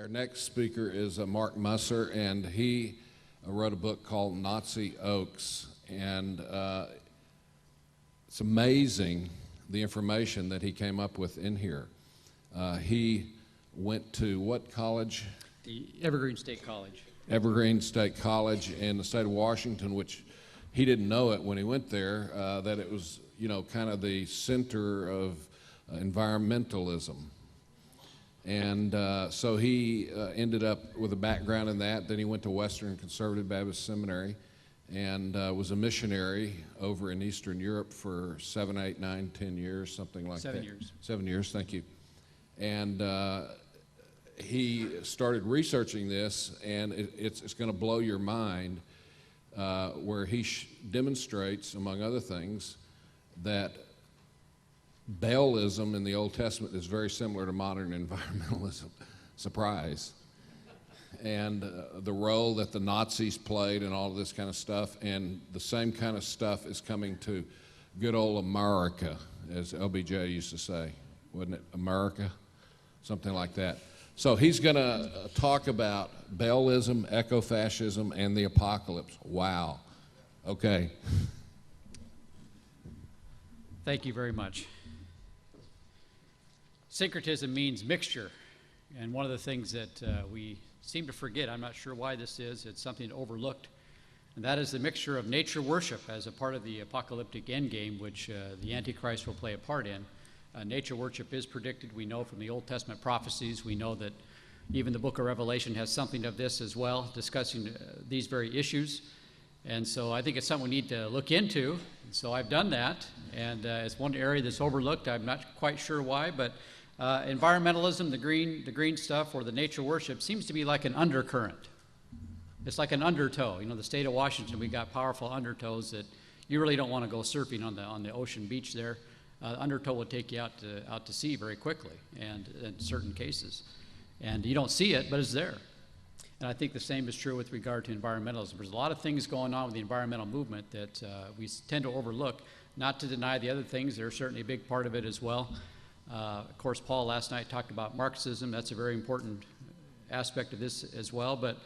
Our next speaker is Mark Musser, and he wrote a book called Nazi Oaks, and it's amazing the information that he came up with in here. He went to what college? The Evergreen State College. Evergreen State College in the state of Washington, which he didn't know it when he went there, that it was, you know, kind of the center of environmentalism. And so he ended up with a background in that. Then he went to Western Conservative Baptist Seminary and was a missionary over in Eastern Europe for 7, 8, 9, 10 years, something like that. 7 years. 7 years, thank you. And he started researching this, and it's going to blow your mind, where he demonstrates, among other things, that Baalism in the Old Testament is very similar to modern environmentalism. Surprise. And the role that the Nazis played and all of this kind of stuff, and the same kind of stuff is coming to good old America, as LBJ used to say, wasn't it? America? Something like that. So he's going to talk about Baalism, eco-fascism, and the apocalypse. Wow. Okay. Thank you very much. Syncretism means mixture, and one of the things that we seem to forget, I'm not sure why this is, it's something overlooked, and that is the mixture of nature worship as a part of the apocalyptic endgame, which the Antichrist will play a part in. Nature worship is predicted. We know from the Old Testament prophecies. We know that even the book of Revelation has something of this as well, discussing these very issues. And so I think it's something we need to look into. And so I've done that, and it's one area that's overlooked. I'm not quite sure why, but environmentalism, the green stuff, or the nature worship seems to be like an undercurrent. It's like an undertow. You know, the state of Washington, we got powerful undertows that you really don't want to go surfing on the ocean beach there. Undertow will take you out to sea very quickly, and in certain cases. And you don't see it, but it's there. And I think the same is true with regard to environmentalism. There's a lot of things going on with the environmental movement that we tend to overlook, not to deny the other things. They're certainly a big part of it as well. Of course, Paul last night talked about Marxism. That's a very important aspect of this as well. But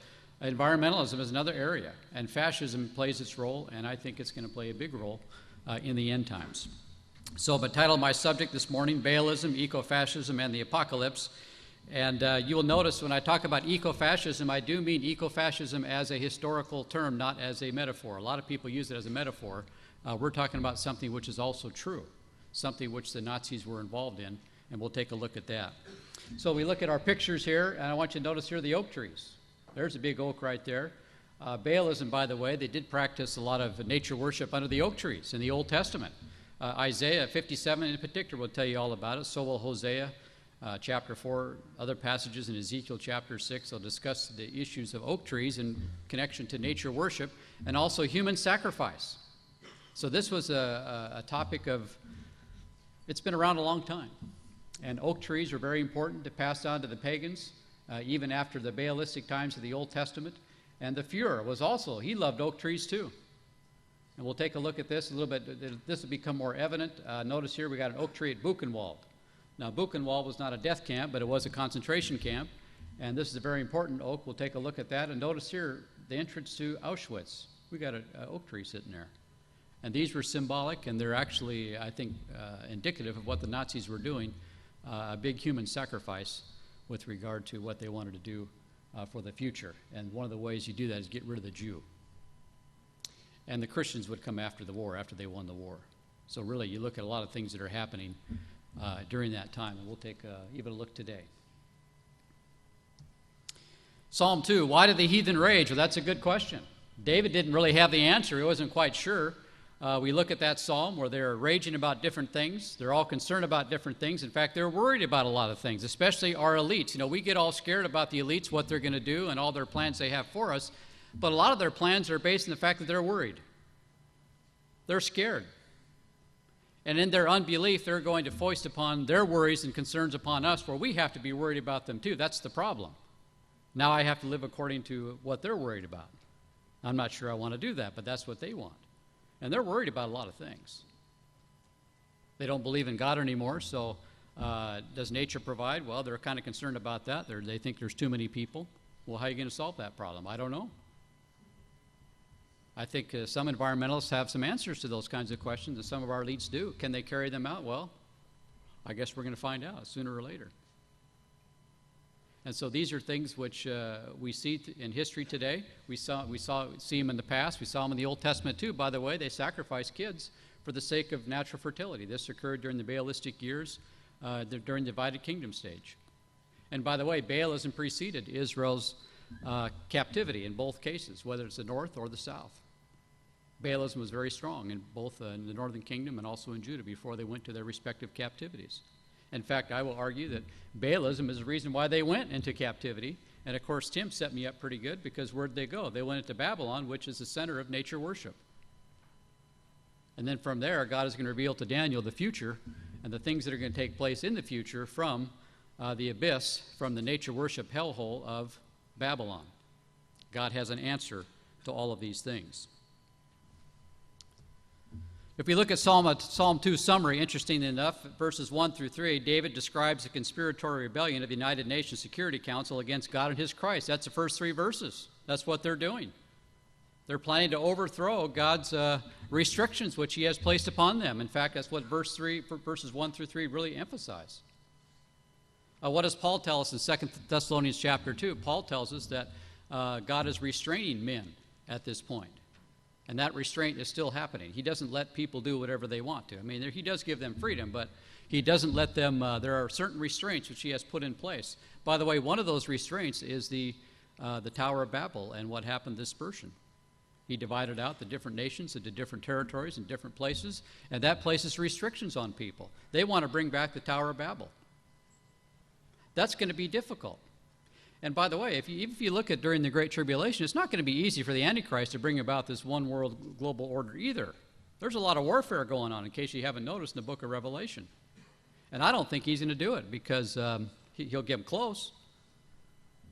environmentalism is another area, and fascism plays its role, and I think it's going to play a big role in the end times. So I've titled my subject this morning, Baalism, Eco-Fascism, and the Apocalypse. And you will notice when I talk about eco-fascism, I do mean eco-fascism as a historical term, not as a metaphor. A lot of people use it as a metaphor. We're talking about something which is also true, something which the Nazis were involved in, and we'll take a look at that. So we look at our pictures here, and I want you to notice here the oak trees. There's a big oak right there. Baalism, by the way, they did practice a lot of nature worship under the oak trees in the Old Testament. Isaiah 57 in particular will tell you all about it. So will Hosea chapter 4, other passages in Ezekiel chapter 6. They'll discuss the issues of oak trees in connection to nature worship and also human sacrifice. So this was a topic of, it's been around a long time. And oak trees are very important to pass on to the pagans, even after the Baalistic times of the Old Testament. And the Fuhrer was also, he loved oak trees too. And we'll take a look at this a little bit. This will become more evident. Notice here we got an oak tree at Buchenwald. Now, Buchenwald was not a death camp, but it was a concentration camp. And this is a very important oak. We'll take a look at that. And notice here the entrance to Auschwitz. We got an oak tree sitting there. And these were symbolic, and they're actually, I think, indicative of what the Nazis were doing, a big human sacrifice with regard to what they wanted to do for the future. And one of the ways you do that is get rid of the Jew. And the Christians would come after the war, after they won the war. So really, you look at a lot of things that are happening during that time, and we'll take even a look today. Psalm 2, why did the heathen rage? Well, that's a good question. David didn't really have the answer. He wasn't quite sure. We look at that psalm where they're raging about different things. They're all concerned about different things. In fact, they're worried about a lot of things, especially our elites. You know, we get all scared about the elites, what they're going to do, and all their plans they have for us. But a lot of their plans are based on the fact that they're worried. They're scared. And in their unbelief, they're going to foist upon their worries and concerns upon us, where we have to be worried about them too. That's the problem. Now I have to live according to what they're worried about. I'm not sure I want to do that, but that's what they want. And they're worried about a lot of things. They don't believe in God anymore, so Does nature provide? Well, they're kind of concerned about that. They think there's too many people. Well, how are you going to solve that problem? I don't know. I think some environmentalists have some answers to those kinds of questions, and some of our elites do. Can they carry them out? Well, I guess we're going to find out sooner or later. And so these are things which we see in history today. We see them in the past. We saw them in the Old Testament too. By the way, they sacrificed kids for the sake of natural fertility. This occurred during the Baalistic years, during the divided kingdom stage. And by the way, Baalism preceded Israel's captivity in both cases, whether it's the north or the south. Baalism was very strong in both in the northern kingdom and also in Judah before they went to their respective captivities. In fact, I will argue that Baalism is the reason why they went into captivity. And of course, Tim set me up pretty good, because where'd they go? They went into Babylon, which is the center of nature worship. And then from there, God is going to reveal to Daniel the future and the things that are going to take place in the future from the abyss, from the nature worship hellhole of Babylon. God has an answer to all of these things. If we look at Psalm 2 summary, interesting enough, verses 1 through 3, David describes the conspiratory rebellion of the United Nations Security Council against God and his Christ. That's the first 3 verses. That's what they're doing. They're planning to overthrow God's restrictions which he has placed upon them. In fact, that's what verses 1 through 3 really emphasize. What does Paul tell us in 2 Thessalonians chapter 2? Paul tells us that God is restraining men at this point. And that restraint is still happening. He doesn't let people do whatever they want to. I mean, he does give them freedom, but he doesn't let them, there are certain restraints which he has put in place. By the way, one of those restraints is the Tower of Babel and what happened, dispersion. He divided out the different nations into different territories and different places, and that places restrictions on people. They want to bring back the Tower of Babel. That's going to be difficult. And by the way, if you look at during the Great Tribulation, it's not going to be easy for the Antichrist to bring about this one world global order either. There's a lot of warfare going on, in case you haven't noticed, in the book of Revelation. And I don't think he's going to do it, because he'll get them close,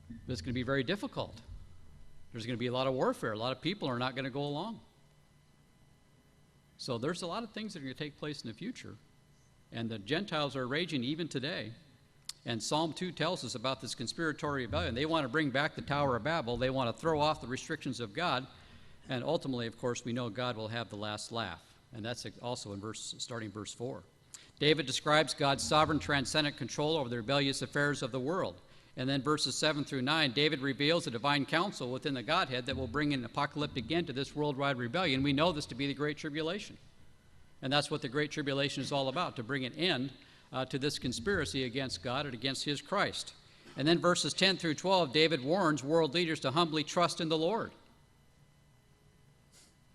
but it's going to be very difficult. There's going to be a lot of warfare. A lot of people are not going to go along. So there's a lot of things that are going to take place in the future. And the Gentiles are raging even today. And Psalm 2 tells us about this conspiratory rebellion. They want to bring back the Tower of Babel. They want to throw off the restrictions of God. And ultimately, of course, we know God will have the last laugh. And that's also in starting verse 4. David describes God's sovereign transcendent control over the rebellious affairs of the world. And then verses 7 through 9, David reveals a divine counsel within the Godhead that will bring an apocalyptic end to this worldwide rebellion. We know this to be the Great Tribulation. And that's what the Great Tribulation is all about, to bring an end to this conspiracy against God and against his Christ. And then verses 10 through 12, David warns world leaders to humbly trust in the Lord.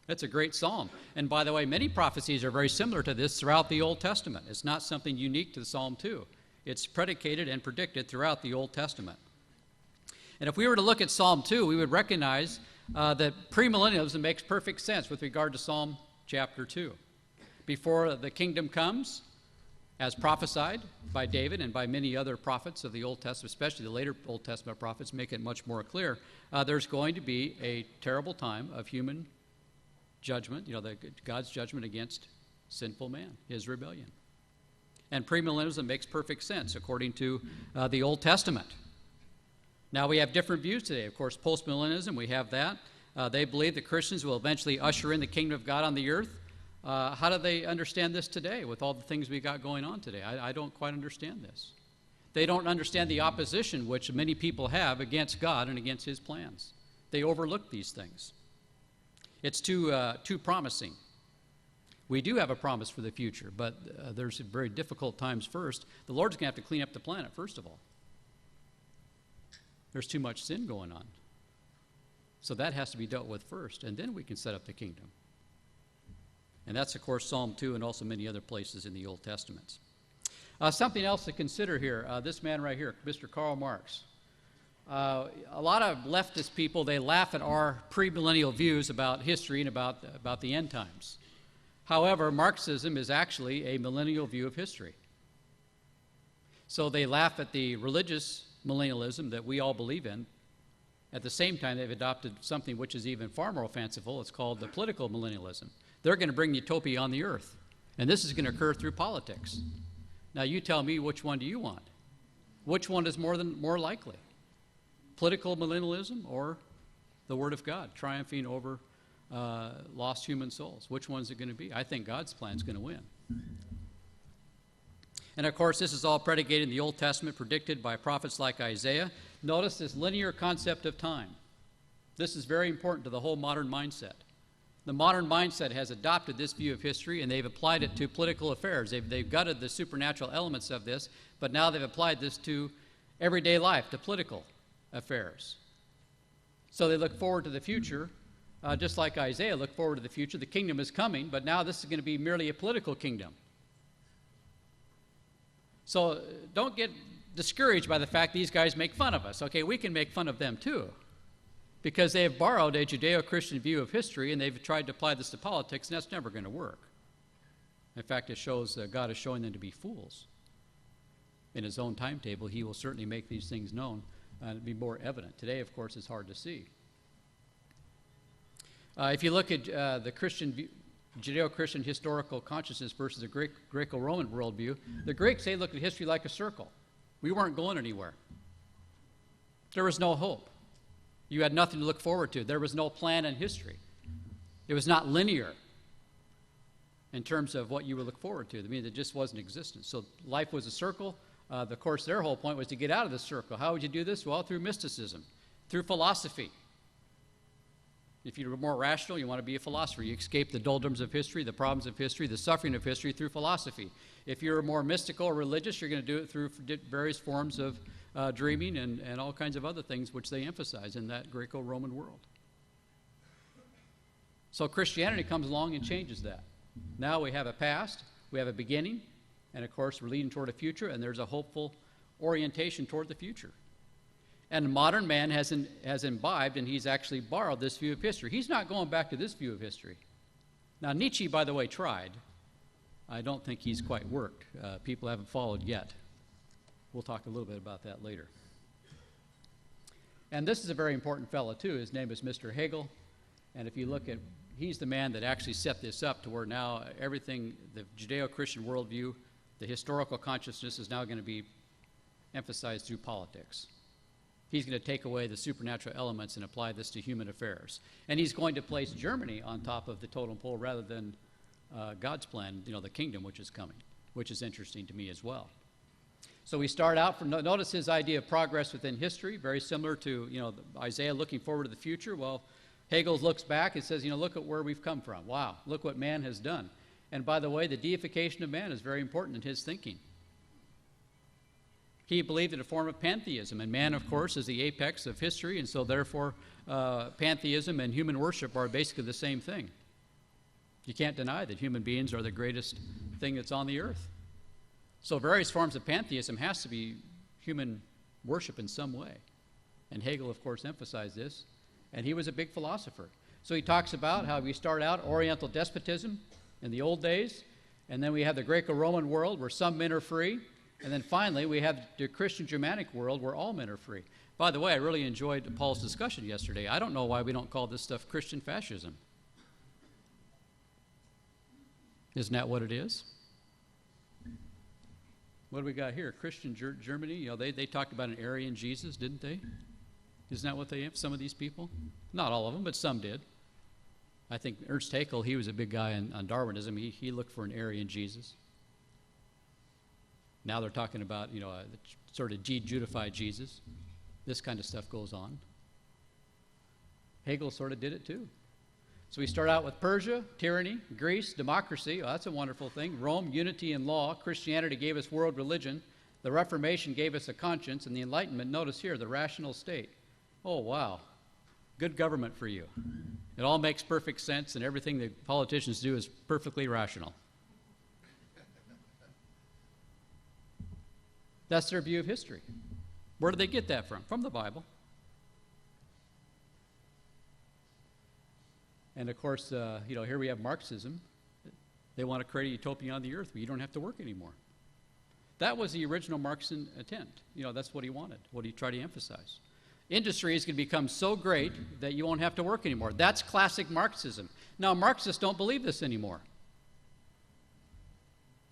That's a great psalm. And by the way, many prophecies are very similar to this throughout the Old Testament. It's not something unique to Psalm 2. It's predicated and predicted throughout the Old Testament. And if we were to look at Psalm 2, we would recognize that premillennialism makes perfect sense with regard to Psalm chapter 2. Before the kingdom comes, as prophesied by David and by many other prophets of the Old Testament, especially the later Old Testament prophets make it much more clear, there's going to be a terrible time of human judgment, God's judgment against sinful man, his rebellion. And premillennialism makes perfect sense according to the Old Testament. Now we have different views today. Of course, postmillennialism, we have that. They believe that Christians will eventually usher in the kingdom of God on the earth. How do they understand this today with all the things we got going on today? I don't quite understand this. They don't understand the opposition which many people have against God and against his plans. They overlook these things. It's too promising. We do have a promise for the future, but there's very difficult times first. The Lord's going to have to clean up the planet, first of all. There's too much sin going on. So that has to be dealt with first, and then we can set up the kingdom. And that's, of course, Psalm 2 and also many other places in the Old Testament. Something else to consider here, this man right here, Mr. Karl Marx. A lot of leftist people, they laugh at our premillennial views about history and about the end times. However, Marxism is actually a millennial view of history. So they laugh at the religious millennialism that we all believe in. At the same time, they've adopted something which is even far more fanciful. It's called the political millennialism. They're going to bring utopia on the earth. And this is going to occur through politics. Now you tell me, which one do you want? Which one is more likely? Political millennialism or the Word of God triumphing over lost human souls? Which one is it going to be? I think God's plan is going to win. And of course, this is all predicated in the Old Testament, predicted by prophets like Isaiah. Notice this linear concept of time. This is very important to the whole modern mindset. The modern mindset has adopted this view of history, and they've applied it to political affairs. They've gutted the supernatural elements of this, but now they've applied this to everyday life, to political affairs. So they look forward to the future, just like Isaiah looked forward to the future. The kingdom is coming, but now this is going to be merely a political kingdom. So don't get discouraged by the fact these guys make fun of us. Okay, we can make fun of them too, because they have borrowed a Judeo-Christian view of history and they've tried to apply this to politics, and that's never going to work. In fact, it shows God is showing them to be fools. In his own timetable, he will certainly make these things known and be more evident. Today, of course, it's hard to see. If you look at the Judeo-Christian historical consciousness versus the Greco-Roman worldview, the Greeks, they looked at history like a circle. We weren't going anywhere. There was no hope. You had nothing to look forward to. There was no plan in history. It was not linear in terms of what you would look forward to. I mean, it just wasn't existence. So life was a circle. Of course, their whole point was to get out of the circle. How would you do this? Well, through mysticism, through philosophy. If you're more rational, you want to be a philosopher. You escape the doldrums of history, the problems of history, the suffering of history through philosophy. If you're more mystical or religious, you're going to do it through various forms of dreaming and all kinds of other things which they emphasize in that Greco-Roman world. So Christianity comes along and changes that. Now we have a past, we have a beginning, and of course we're leading toward a future, and there's a hopeful orientation toward the future. And modern man has imbibed, and he's actually borrowed this view of history. He's not going back to this view of history. Now, Nietzsche, by the way, tried. I don't think he's quite worked. People haven't followed yet. We'll talk a little bit about that later. And this is a very important fellow, too. His name is Mr. Hegel. And if you look at, he's the man that actually set this up to where now everything, the Judeo-Christian worldview, the historical consciousness is now going to be emphasized through politics. He's going to take away the supernatural elements and apply this to human affairs. And he's going to place Germany on top of the totem pole rather than God's plan, the kingdom which is coming, which is interesting to me as well. So we start out from, notice his idea of progress within history, very similar to, Isaiah looking forward to the future. Well, Hegel looks back and says, look at where we've come from. Wow, look what man has done. And by the way, the deification of man is very important in his thinking. He believed in a form of pantheism, and man, of course, is the apex of history, and so therefore pantheism and human worship are basically the same thing. You can't deny that human beings are the greatest thing that's on the earth. So various forms of pantheism has to be human worship in some way. And Hegel, of course, emphasized this, and he was a big philosopher. So he talks about how we start out Oriental despotism in the old days, and then we have the Greco-Roman world where some men are free, and then finally, we have the Christian Germanic world where all men are free. By the way, I really enjoyed Paul's discussion yesterday. I don't know why we don't call this stuff Christian fascism. Isn't that what it is? What do we got here? Christian Germany, they talked about an Aryan Jesus, didn't they? Isn't that what they have, some of these people? Not all of them, but some did. I think Ernst Haeckel, he was a big guy on Darwinism. He looked for an Aryan Jesus. Now they're talking about, a sort of de-Judified Jesus. This kind of stuff goes on. Hegel sort of did it too. So we start out with Persia, tyranny, Greece, democracy. Oh, that's a wonderful thing. Rome, unity and law. Christianity gave us world religion. The Reformation gave us a conscience. And the Enlightenment, notice here, the rational state. Oh, wow. Good government for you. It all makes perfect sense, and everything the politicians do is perfectly rational. That's their view of history. Where did they get that from? From the Bible. And of course, here we have Marxism. They want to create a utopia on the earth where you don't have to work anymore. That was the original Marxian attempt. That's what he wanted, what he tried to emphasize. Industry is going to become so great that you won't have to work anymore. That's classic Marxism. Now, Marxists don't believe this anymore.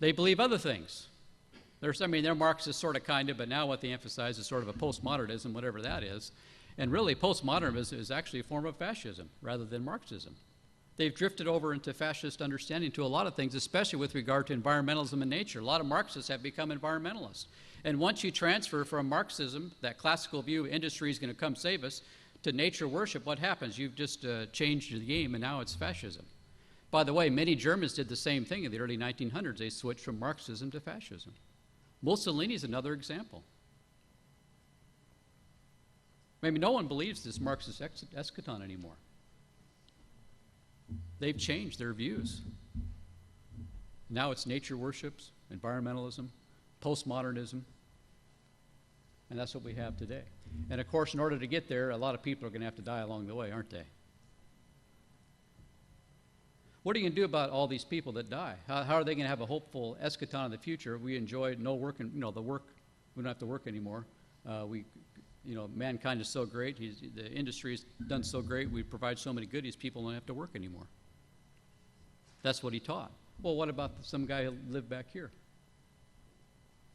They believe other things. They're Marxist sort of, kind of, but now what they emphasize is sort of a postmodernism, whatever that is. And really, postmodernism is actually a form of fascism rather than Marxism. They've drifted over into fascist understanding to a lot of things, especially with regard to environmentalism and nature. A lot of Marxists have become environmentalists. And once you transfer from Marxism, that classical view, industry is going to come save us, to nature worship, what happens? You've just changed the game, and now it's fascism. By the way, many Germans did the same thing in the early 1900s. They switched from Marxism to fascism. Mussolini is another example. Maybe no one believes this Marxist eschaton anymore. They've changed their views. Now it's nature worships, environmentalism, postmodernism, and that's what we have today. And of course, in order to get there, a lot of people are going to have to die along the way, aren't they? What are you going to do about all these people that die? How are they going to have a hopeful eschaton in the future? We enjoy no work, and the work, we don't have to work anymore. Mankind is so great. The industry's done so great. We provide so many goodies. People don't have to work anymore. That's what he taught. Well, what about some guy who lived back here?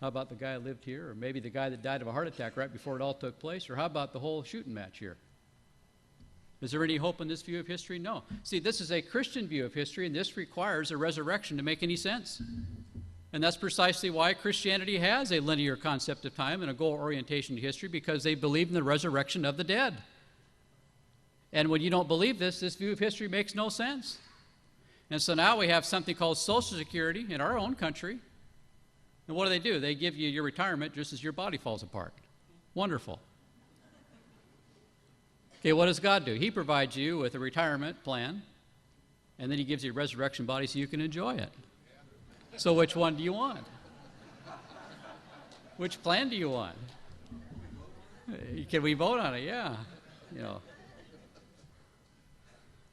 How about the guy who lived here? Or maybe the guy that died of a heart attack right before it all took place? Or how about the whole shooting match here? Is there any hope in this view of history? No. See, this is a Christian view of history, and this requires a resurrection to make any sense. And that's precisely why Christianity has a linear concept of time and a goal orientation to history, because they believe in the resurrection of the dead. And when you don't believe this view of history makes no sense. And so now we have something called Social Security in our own country. And what do? They give you your retirement just as your body falls apart. Wonderful. Okay, what does God do? He provides you with a retirement plan, and then he gives you a resurrection body so you can enjoy it. So which one do you want? Which plan do you want? Can we vote on it? Yeah.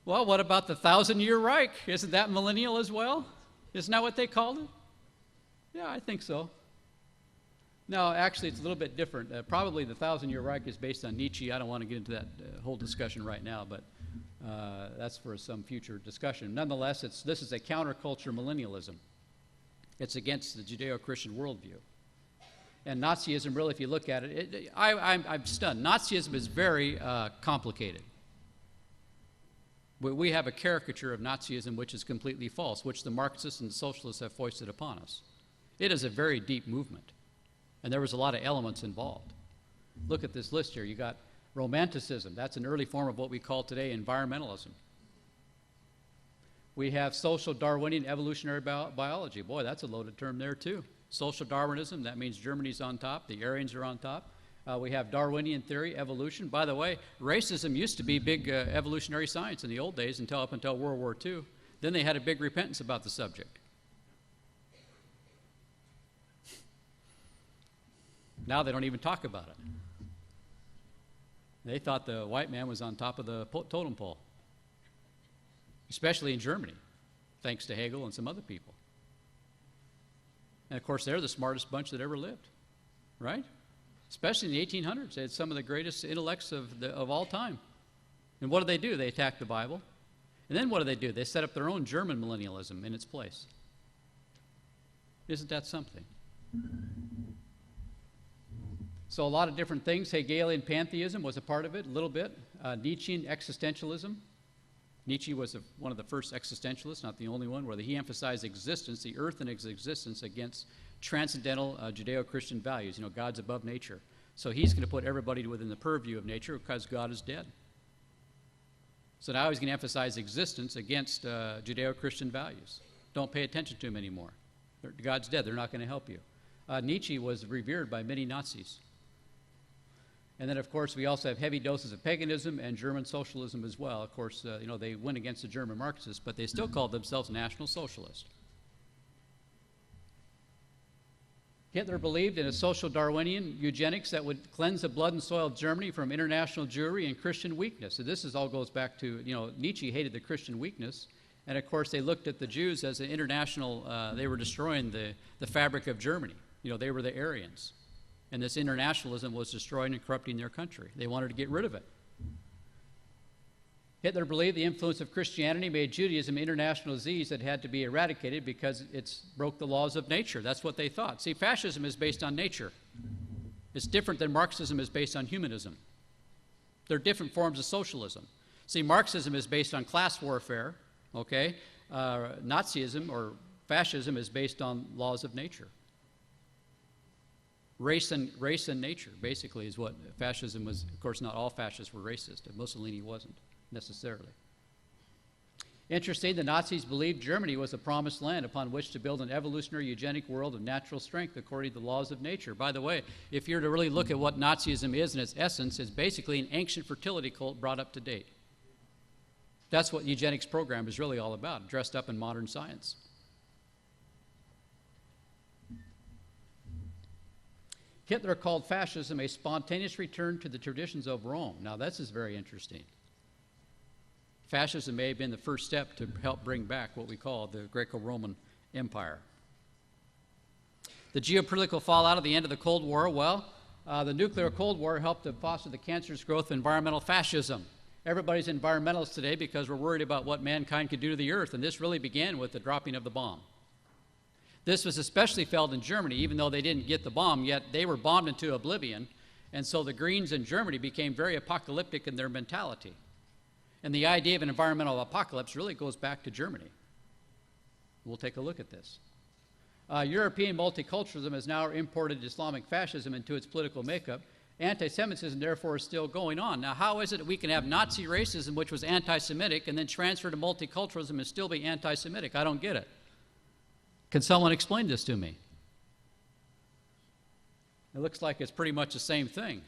Well, what about the 1,000-year Reich? Isn't that millennial as well? Isn't that what they called it? Yeah, I think so. No, actually, it's a little bit different. Probably the 1,000-year Reich is based on Nietzsche. I don't want to get into that whole discussion right now, but that's for some future discussion. Nonetheless, this is a counterculture millennialism. It's against the Judeo-Christian worldview. And Nazism, really, if you look at it, I'm stunned. Nazism is very complicated. We have a caricature of Nazism which is completely false, which the Marxists and the socialists have foisted upon us. It is a very deep movement, and there was a lot of elements involved. Look at this list here. You got Romanticism. That's an early form of what we call today environmentalism. We have social Darwinian evolutionary biology. Boy, that's a loaded term there, too. Social Darwinism, that means Germany's on top, the Aryans are on top. We have Darwinian theory, evolution. By the way, racism used to be big evolutionary science in the old days up until World War II. Then they had a big repentance about the subject. Now they don't even talk about it. They thought the white man was on top of the totem pole, especially in Germany, thanks to Hegel and some other people. And of course, they're the smartest bunch that ever lived, right? Especially in the 1800s. They had some of the greatest intellects of all time. And what do? They attack the Bible. And then what do? They set up their own German millennialism in its place. Isn't that something? So a lot of different things. Hegelian pantheism was a part of it, a little bit. Nietzschean existentialism. Nietzsche was one of the first existentialists, not the only one, where he emphasized existence, the earth and its existence, against transcendental Judeo-Christian values. God's above nature. So he's going to put everybody within the purview of nature because God is dead. So now he's going to emphasize existence against Judeo-Christian values. Don't pay attention to him anymore. God's dead. They're not going to help you. Nietzsche was revered by many Nazis. And then, of course, we also have heavy doses of paganism and German socialism as well. Of course, they went against the German Marxists, but they still called themselves National Socialists. Hitler believed in a social Darwinian eugenics that would cleanse the blood and soil of Germany from international Jewry and Christian weakness. So this all goes back to, Nietzsche hated the Christian weakness. And, of course, they looked at the Jews as an international, they were destroying the fabric of Germany. They were the Aryans. And this internationalism was destroying and corrupting their country. They wanted to get rid of it. Hitler believed the influence of Christianity made Judaism an international disease that had to be eradicated because it broke the laws of nature. That's what they thought. See, fascism is based on nature. It's different than Marxism is based on humanism. They're different forms of socialism. See, Marxism is based on class warfare, okay? Nazism or fascism is based on laws of nature. Race and nature, basically, is what fascism was. Of course, not all fascists were racist, and Mussolini wasn't necessarily. Interesting, the Nazis believed Germany was a promised land upon which to build an evolutionary eugenic world of natural strength according to the laws of nature. By the way, if you're to really look at what Nazism is in its essence, it's basically an ancient fertility cult brought up to date. That's what eugenics program is really all about, dressed up in modern science. Hitler called fascism a spontaneous return to the traditions of Rome. Now, this is very interesting. Fascism may have been the first step to help bring back what we call the Greco-Roman Empire. The geopolitical fallout of the end of the Cold War, well, the nuclear Cold War helped to foster the cancerous growth of environmental fascism. Everybody's environmentalist today because we're worried about what mankind could do to the earth, and this really began with the dropping of the bomb. This was especially felt in Germany, even though they didn't get the bomb, yet they were bombed into oblivion, and so the Greens in Germany became very apocalyptic in their mentality. And the idea of an environmental apocalypse really goes back to Germany. We'll take a look at this. European multiculturalism has now imported Islamic fascism into its political makeup. Anti-Semitism, therefore, is still going on. Now, how is it that we can have Nazi racism, which was anti-Semitic, and then transfer to multiculturalism and still be anti-Semitic? I don't get it. Can someone explain this to me? It looks like it's pretty much the same thing.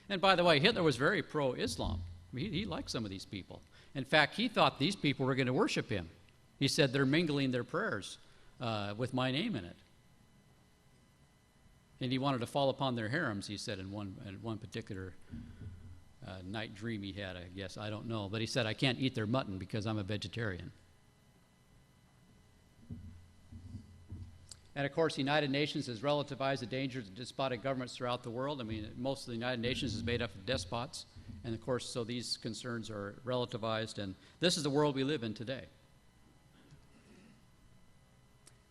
And by the way, Hitler was very pro-Islam. I mean, he liked some of these people. In fact, he thought these people were going to worship him. He said they're mingling their prayers with my name in it. And he wanted to fall upon their harems, he said in one particular night dream he had, I guess. I don't know. But he said, I can't eat their mutton because I'm a vegetarian. And of course, the United Nations has relativized the dangers of despotic governments throughout the world. I mean, most of the United Nations is made up of despots. And of course, so these concerns are relativized. And this is the world we live in today.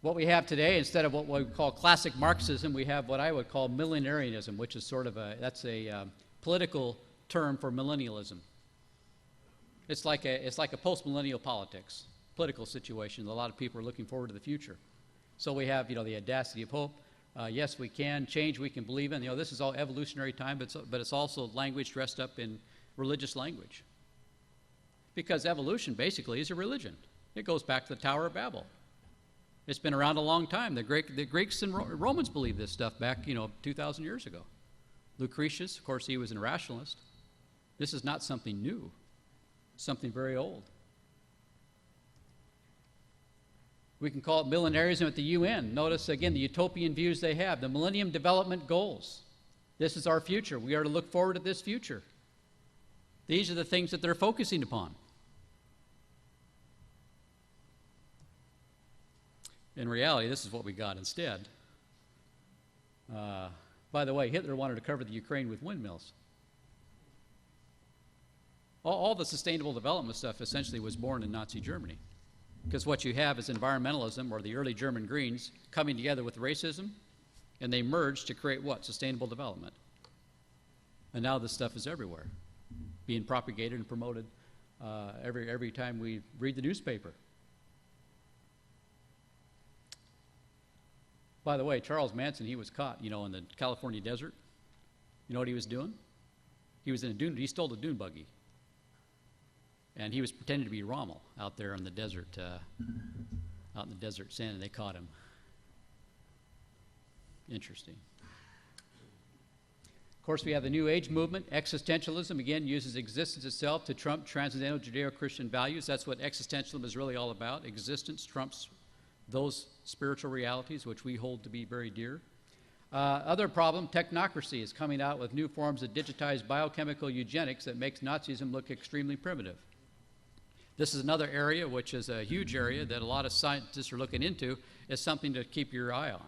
What we have today, instead of what we call classic Marxism, we have what I would call millenarianism, which is sort of that's a political term for millennialism. It's like a post-millennial political situation. A lot of people are looking forward to the future. So we have, the audacity of hope. Yes, we can. Change we can believe in. This is all evolutionary time, but it's also language dressed up in religious language. Because evolution basically is a religion. It goes back to the Tower of Babel. It's been around a long time. The Greeks and Romans believed this stuff back, 2,000 years ago. Lucretius, of course, he was an rationalist. This is not something new. Something very old. We can call it millenarianism at the UN. Notice, again, the utopian views they have. The Millennium Development Goals. This is our future. We are to look forward to this future. These are the things that they're focusing upon. In reality, this is what we got instead. By the way, Hitler wanted to cover the Ukraine with windmills. All the sustainable development stuff essentially was born in Nazi Germany. Because what you have is environmentalism, or the early German Greens, coming together with racism, and they merged to create what? Sustainable development. And now this stuff is everywhere, being propagated and promoted every time we read the newspaper. By the way, Charles Manson, he was caught, in the California desert. You know what he was doing? He was in a dune. He stole a dune buggy. And he was pretending to be Rommel out there in the desert, out in the desert sand, and they caught him. Interesting. Of course, we have the New Age movement. Existentialism, again, uses existence itself to trump transcendental Judeo-Christian values. That's what existentialism is really all about. Existence trumps those spiritual realities which we hold to be very dear. Other problem, technocracy is coming out with new forms of digitized biochemical eugenics that makes Nazism look extremely primitive. This is another area, which is a huge area that a lot of scientists are looking into, is something to keep your eye on.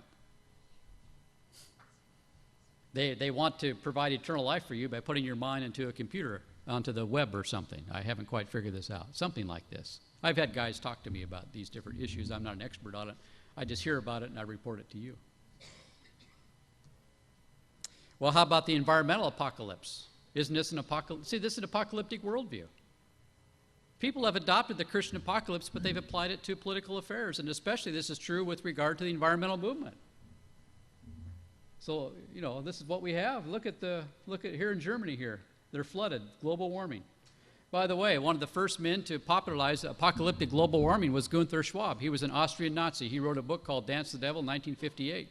They want to provide eternal life for you by putting your mind into a computer onto the web or something. I haven't quite figured this out. Something like this. I've had guys talk to me about these different issues. I'm not an expert on it. I just hear about it and I report it to you. Well, how about the environmental apocalypse? Isn't this an apocalypse? See, this is an apocalyptic worldview. People have adopted the Christian apocalypse, but they've applied it to political affairs, and especially this is true with regard to the environmental movement. So, you know, this is what we have. Look at here in Germany here. They're flooded, global warming. By the way, one of the first men to popularize apocalyptic global warming was Gunther Schwab. He was an Austrian Nazi. He wrote a book called Dance the Devil in 1958.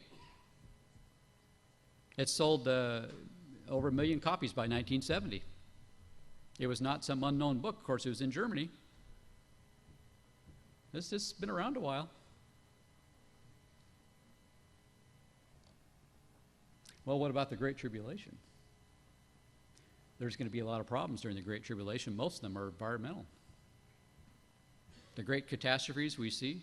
It sold over 1 million copies by 1970. It was not some unknown book. Of course, it was in Germany. This has been around a while. Well, what about the Great Tribulation? There's going to be a lot of problems during the Great Tribulation. Most of them are environmental. The great catastrophes we see.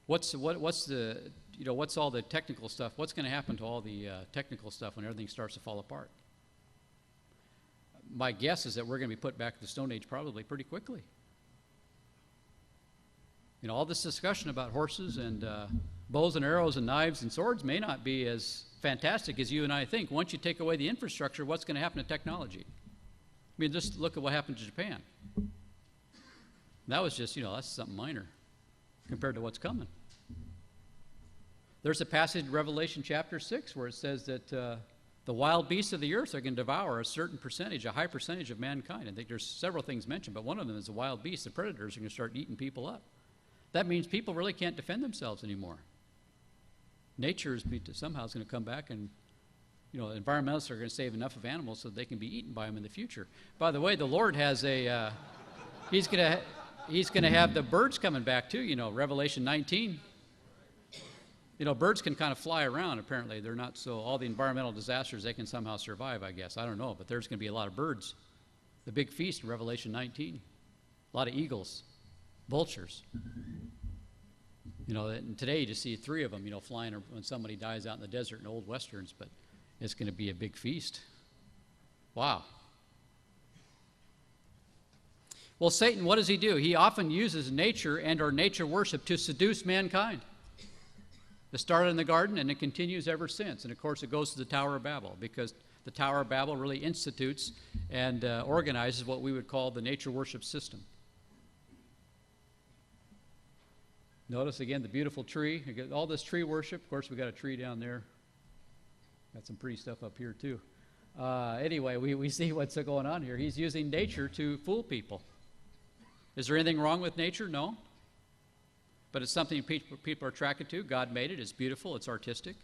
What's all the technical stuff? What's going to happen to all the technical stuff when everything starts to fall apart? My guess is that we're going to be put back to the Stone Age probably pretty quickly. You know, all this discussion about horses and bows and arrows and knives and swords may not be as fantastic as you and I think. Once you take away the infrastructure, what's going to happen to technology? I mean, just look at what happened to Japan. That was just, that's something minor compared to what's coming. There's a passage in Revelation chapter 6 where it says that the wild beasts of the earth are going to devour a certain percentage, a high percentage of mankind. I think there's several things mentioned, but one of them is the wild beasts. The predators are going to start eating people up. That means people really can't defend themselves anymore. Nature is somehow going to come back, and environmentalists are going to save enough of animals so they can be eaten by them in the future. By the way, the Lord has a he's going to have the birds coming back too. Revelation 19. Birds can kind of fly around. Apparently, they're not so. All the environmental disasters, they can somehow survive. I guess I don't know, but there's going to be a lot of birds. The big feast in Revelation 19. A lot of eagles, vultures. And today you just see 3 of them, flying when somebody dies out in the desert in old westerns, but it's going to be a big feast. Wow. Well, Satan, what does he do? He often uses nature and or nature worship to seduce mankind. It started in the garden and it continues ever since. And of course it goes to the Tower of Babel, because the Tower of Babel really institutes and organizes what we would call the nature worship system. Notice again the beautiful tree. You get all this tree worship. Of course, we got a tree down there. Got some pretty stuff up here too. Anyway, we see what's going on here. He's using nature to fool people. Is there anything wrong with nature? No. But it's something people are attracted to. God made it. It's beautiful. It's artistic.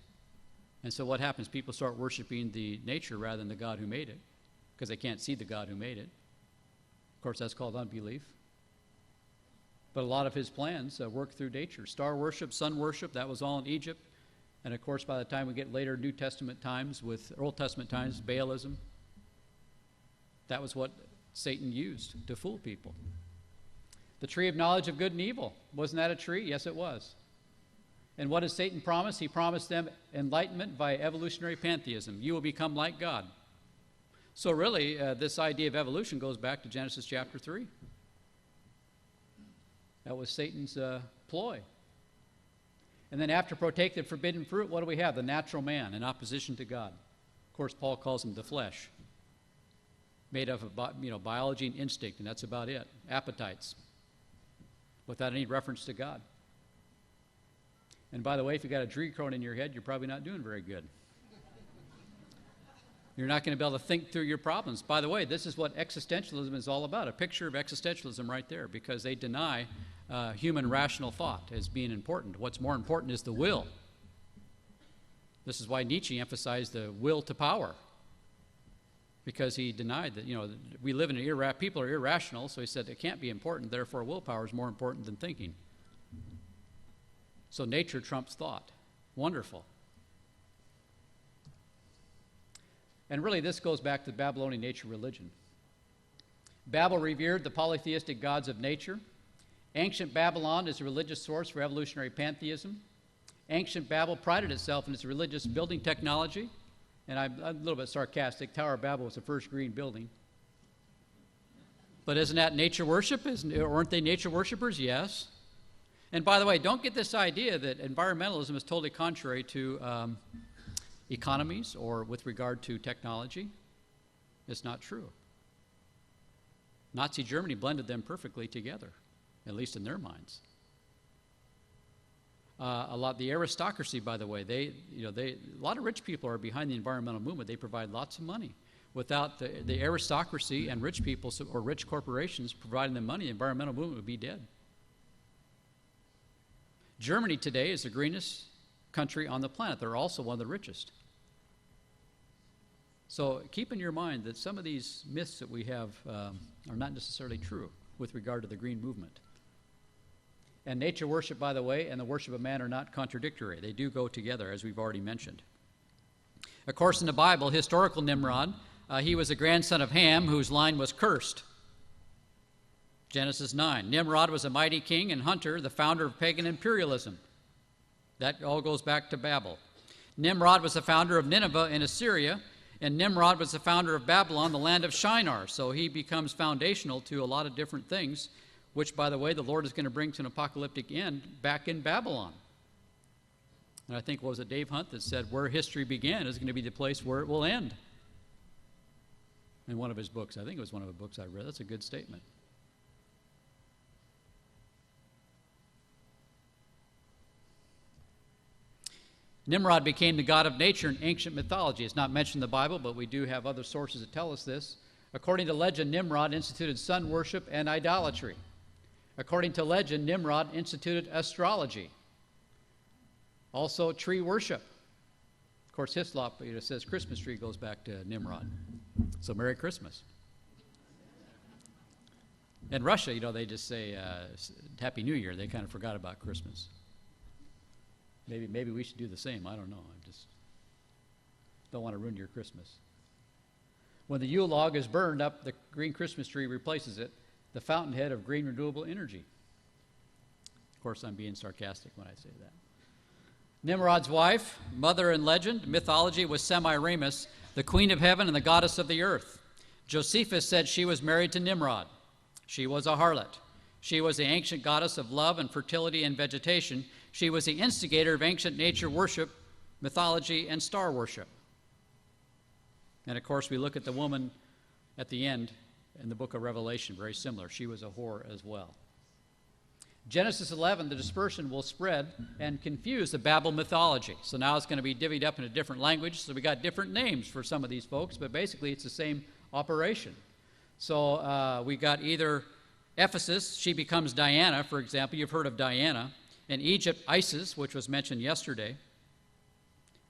And so what happens? People start worshiping the nature rather than the God who made it, because they can't see the God who made it. Of course, that's called unbelief. But a lot of his plans work through nature. Star worship, sun worship, that was all in Egypt. And of course, by the time we get later New Testament times with Old Testament times, Baalism, that was what Satan used to fool people. The tree of knowledge of good and evil, wasn't that a tree? Yes, it was. And what did Satan promise? He promised them enlightenment by evolutionary pantheism. You will become like God. So really, this idea of evolution goes back to Genesis chapter 3. That was Satan's ploy. And then after partake the forbidden fruit, what do we have? The natural man in opposition to God. Of course, Paul calls him the flesh, made up of biology and instinct, and that's about it. Appetites, without any reference to God. And by the way, if you got a tree growing in your head, you're probably not doing very good. You're not going to be able to think through your problems. By the way, this is what existentialism is all about, a picture of existentialism right there, because they deny human rational thought as being important. What's more important is the will. This is why Nietzsche emphasized the will to power, because he denied that, we live in people are irrational, so he said it can't be important, therefore willpower is more important than thinking. So nature trumps thought. Wonderful. And really, this goes back to the Babylonian nature religion. Babel revered the polytheistic gods of nature. Ancient Babylon is a religious source for evolutionary pantheism. Ancient Babel prided itself in its religious building technology and I'm a little bit sarcastic, Tower of Babel was the first green building. But isn't that nature worship? Aren't they nature worshipers? Yes. And by the way, don't get this idea that environmentalism is totally contrary to economies or with regard to technology. It's not true. Nazi Germany blended them perfectly together, at least in their minds. The aristocracy, by the way, a lot of rich people are behind the environmental movement. They provide lots of money. Without the aristocracy and rich people or rich corporations providing them money, the environmental movement would be dead. Germany today is the greenest country on the planet. They're also one of the richest. So keep in your mind that some of these myths that we have are not necessarily true with regard to the green movement. And nature worship, by the way, and the worship of man are not contradictory. They do go together, as we've already mentioned. Of course, in the Bible, historical Nimrod, he was a grandson of Ham, whose line was cursed. Genesis 9. Nimrod was a mighty king and hunter, the founder of pagan imperialism. That all goes back to Babel. Nimrod was the founder of Nineveh in Assyria, and Nimrod was the founder of Babylon, the land of Shinar. So he becomes foundational to a lot of different things, which, by the way, the Lord is going to bring to an apocalyptic end back in Babylon. And I think, what was it, Dave Hunt, that said, where history began is going to be the place where it will end. In one of his books. I think it was one of the books I read. That's a good statement. Nimrod became the god of nature in ancient mythology. It's not mentioned in the Bible, but we do have other sources that tell us this. According to legend, Nimrod instituted sun worship and idolatry. According to legend, Nimrod instituted astrology. Also, tree worship. Of course, Hislop says Christmas tree goes back to Nimrod. So Merry Christmas. In Russia, they just say Happy New Year. They kind of forgot about Christmas. Maybe we should do the same. I don't know. I just don't want to ruin your Christmas. When the Yule log is burned up, the green Christmas tree replaces it, the fountainhead of green renewable energy. Of course, I'm being sarcastic when I say that. Nimrod's wife, mother in legend, mythology, was Semiramis, the queen of heaven and the goddess of the earth. Josephus said she was married to Nimrod. She was a harlot. She was the ancient goddess of love and fertility and vegetation. She was the instigator of ancient nature worship, mythology, and star worship. And of course, we look at the woman at the end in the book of Revelation, very similar. She was a whore as well. Genesis 11, the dispersion will spread and confuse the Babel mythology. So now it's going to be divvied up in a different language. So we got different names for some of these folks, but basically it's the same operation. So we got either Ephesus, she becomes Diana, for example. You've heard of Diana. In Egypt, Isis, which was mentioned yesterday.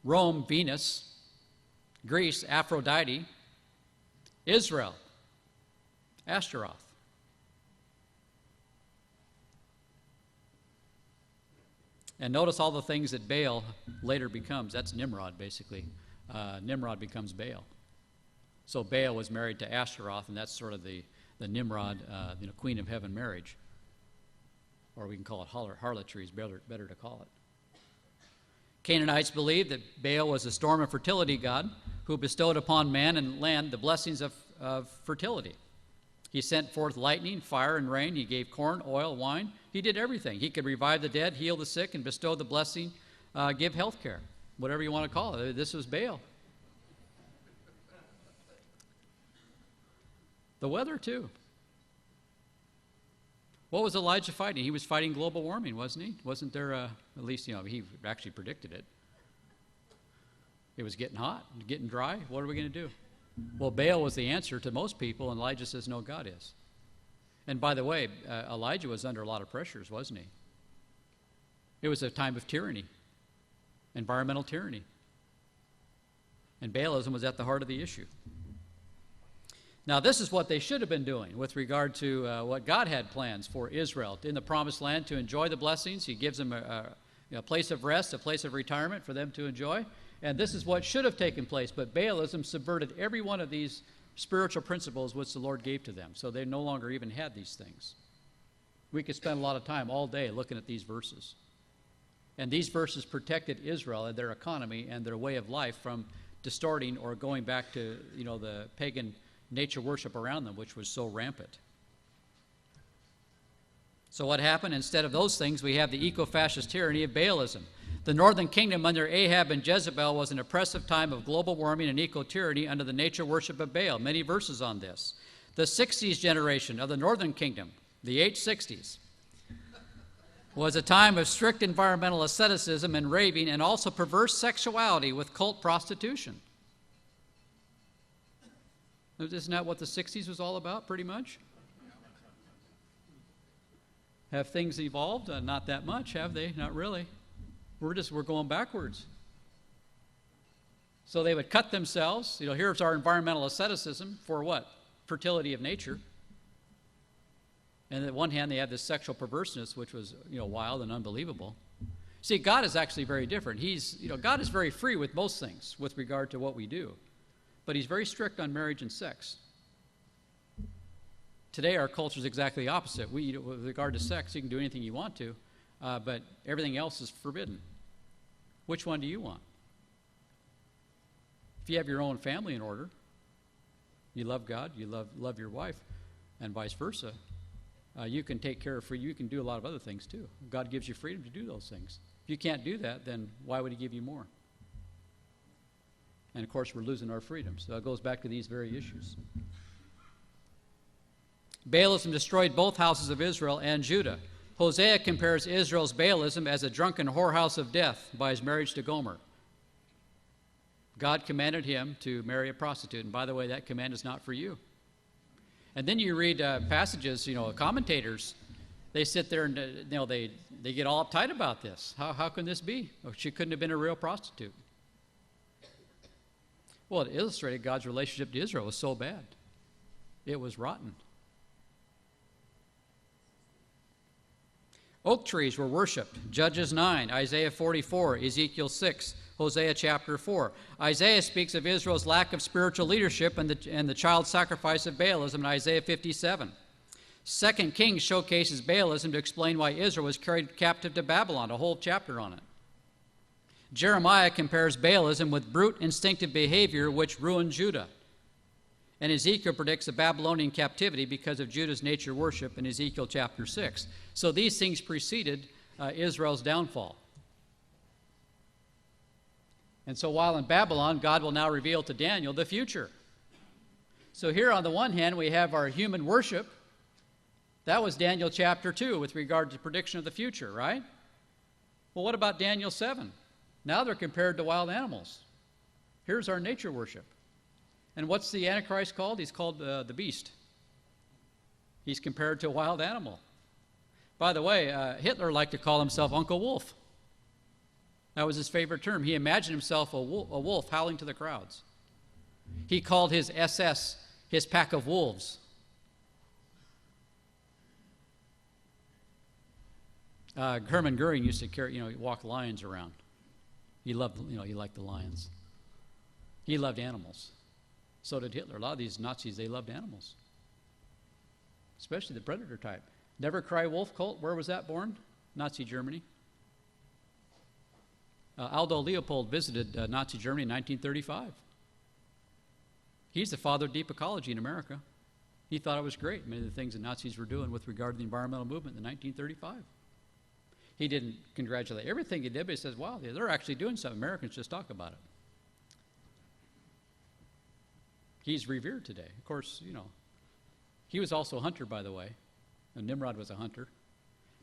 Rome, Venus. Greece, Aphrodite. Israel, Ashtaroth. And notice all the things that Baal later becomes. That's Nimrod, basically. Nimrod becomes Baal. So Baal was married to Ashtaroth, and that's sort of the Nimrod, Queen of Heaven marriage. Or we can call it harlotry, is better to call it. Canaanites believed that Baal was a storm and fertility god who bestowed upon man and land the blessings of fertility. He sent forth lightning, fire, and rain. He gave corn, oil, wine. He did everything. He could revive the dead, heal the sick, and bestow the blessing, give health care, whatever you want to call it. This was Baal. The weather, too. What was Elijah fighting? He was fighting global warming, wasn't he? Wasn't there, at least, he actually predicted it. It was getting hot, getting dry. What are we going to do? Well, Baal was the answer to most people, and Elijah says, no, God is. And by the way, Elijah was under a lot of pressures, wasn't he? It was a time of tyranny, environmental tyranny. And Baalism was at the heart of the issue. Now, this is what they should have been doing with regard to what God had plans for Israel in the Promised Land to enjoy the blessings. He gives them a place of rest, a place of retirement for them to enjoy. And this is what should have taken place. But Baalism subverted every one of these spiritual principles which the Lord gave to them. So they no longer even had these things. We could spend a lot of time all day looking at these verses. And these verses protected Israel and their economy and their way of life from distorting or going back to, the pagan nature worship around them, which was so rampant. So what happened? Instead of those things, we have the eco-fascist tyranny of Baalism. The northern kingdom under Ahab and Jezebel was an oppressive time of global warming and eco-tyranny under the nature worship of Baal. Many verses on this. The 60s generation of the northern kingdom, the H60s, was a time of strict environmental asceticism and raving and also perverse sexuality with cult prostitution. Isn't that what the 60s was all about, pretty much? Have things evolved? Not that much, have they? Not really. We're going backwards. So they would cut themselves. Here's our environmental asceticism for what? Fertility of nature. And on one hand, they had this sexual perverseness, which was, wild and unbelievable. See, God is actually very different. God is very free with most things with regard to what we do. But he's very strict on marriage and sex. Today, our culture is exactly the opposite. With regard to sex, you can do anything you want to, but everything else is forbidden. Which one do you want? If you have your own family in order, you love God, you love your wife, and vice versa, you can take care of you can do a lot of other things too. God gives you freedom to do those things. If you can't do that, then why would he give you more? And of course, we're losing our freedom. So it goes back to these very issues. Baalism destroyed both houses of Israel and Judah. Hosea compares Israel's Baalism as a drunken whorehouse of death by his marriage to Gomer. God commanded him to marry a prostitute. And by the way, that command is not for you. And then you read passages, commentators, they sit there and they get all uptight about this. How can this be? Oh, she couldn't have been a real prostitute. Well, it illustrated God's relationship to Israel was so bad. It was rotten. Oak trees were worshipped. Judges 9, Isaiah 44, Ezekiel 6, Hosea chapter 4. Isaiah speaks of Israel's lack of spiritual leadership and the child sacrifice of Baalism in Isaiah 57. 2 Kings showcases Baalism to explain why Israel was carried captive to Babylon, a whole chapter on it. Jeremiah compares Baalism with brute instinctive behavior which ruined Judah. And Ezekiel predicts a Babylonian captivity because of Judah's nature worship in Ezekiel chapter 6. So these things preceded Israel's downfall. And so while in Babylon, God will now reveal to Daniel the future. So here on the one hand, we have our human worship. That was Daniel chapter 2 with regard to prediction of the future, right? Well, what about Daniel 7? Now they're compared to wild animals. Here's our nature worship. And what's the Antichrist called? He's called the beast. He's compared to a wild animal. By the way, Hitler liked to call himself Uncle Wolf. That was his favorite term. He imagined himself a wolf howling to the crowds. He called his SS his pack of wolves. Hermann Goering used to walk lions around. He loved, he liked the lions. He loved animals. So did Hitler. A lot of these Nazis, they loved animals, especially the predator type. Never Cry Wolf cult, where was that born? Nazi Germany. Aldo Leopold visited Nazi Germany in 1935. He's the father of deep ecology in America. He thought it was great, many of the things the Nazis were doing with regard to the environmental movement in 1935. He didn't congratulate everything he did, but he says, wow, they're actually doing something. Americans just talk about it. He's revered today. Of course, he was also a hunter, by the way. And Nimrod was a hunter.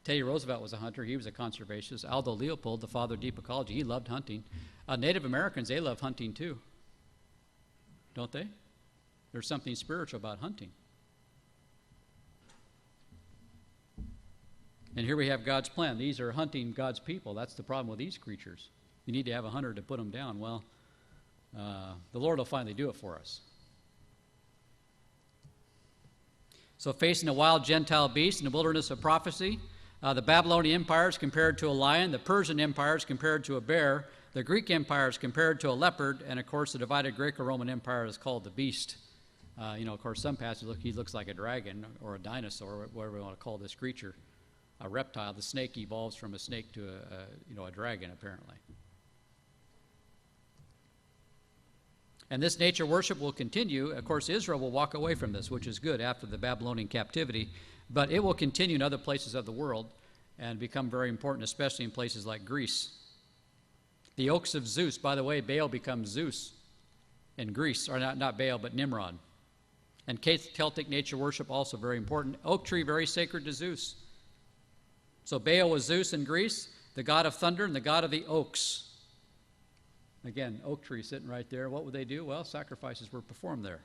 Teddy Roosevelt was a hunter. He was a conservationist. Aldo Leopold, the father of deep ecology, he loved hunting. Native Americans, they love hunting too. Don't they? There's something spiritual about hunting. And here we have God's plan. These are hunting God's people. That's the problem with these creatures. You need to have a hunter to put them down. Well, the Lord will finally do it for us. So facing a wild Gentile beast in the wilderness of prophecy, the Babylonian Empire is compared to a lion, the Persian Empire is compared to a bear, the Greek Empire is compared to a leopard, and of course the divided Greco-Roman Empire is called the beast. Of course, some passages he looks like a dragon or a dinosaur, whatever we want to call this creature, a reptile. The snake evolves from a snake to a dragon, apparently. And this nature worship will continue. Of course, Israel will walk away from this, which is good after the Babylonian captivity, but it will continue in other places of the world and become very important, especially in places like Greece. The oaks of Zeus, by the way, Baal becomes Zeus in Greece, or not Baal, but Nimrod. And Celtic nature worship also very important. Oak tree, very sacred to Zeus. So Baal was Zeus in Greece, the god of thunder and the god of the oaks. Again, oak tree sitting right there. What would they do? Well, sacrifices were performed there.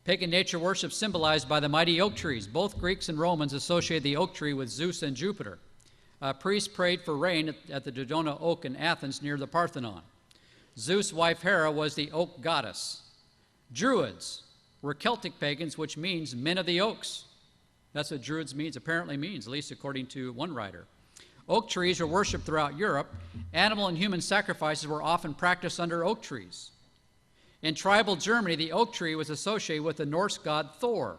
Pagan nature worship symbolized by the mighty oak trees. Both Greeks and Romans associated the oak tree with Zeus and Jupiter. Priests prayed for rain at the Dodona oak in Athens near the Parthenon. Zeus' wife Hera was the oak goddess. Druids were Celtic pagans, which means men of the oaks. That's what Druids apparently means, at least according to one writer. Oak trees were worshipped throughout Europe. Animal and human sacrifices were often practiced under oak trees. In tribal Germany, the oak tree was associated with the Norse god Thor.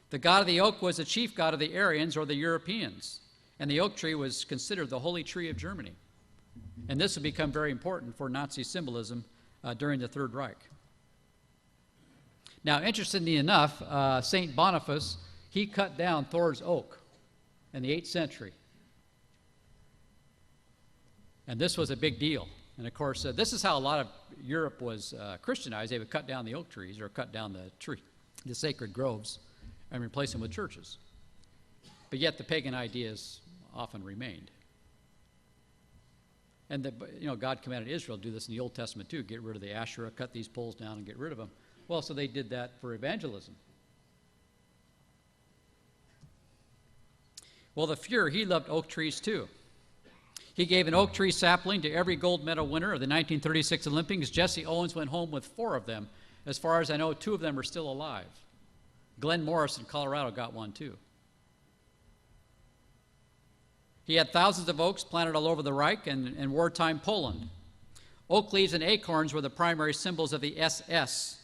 The god of the oak was the chief god of the Aryans or the Europeans, and the oak tree was considered the holy tree of Germany. And this would become very important for Nazi symbolism during the Third Reich. Now, interestingly enough, St. Boniface, he cut down Thor's oak in the 8th century. And this was a big deal. And of course, this is how a lot of Europe was Christianized. They would cut down the oak trees or cut down the sacred groves, and replace them with churches. But yet the pagan ideas often remained. And God commanded Israel to do this in the Old Testament too, get rid of the Asherah, cut these poles down and get rid of them. Well, so they did that for evangelism. Well, the Fuhrer, he loved oak trees too. He gave an oak tree sapling to every gold medal winner of the 1936 Olympics. Jesse Owens went home with 4 of them. As far as I know, 2 of them are still alive. Glenn Morris in Colorado got one too. He had thousands of oaks planted all over the Reich and wartime Poland. Oak leaves and acorns were the primary symbols of the SS.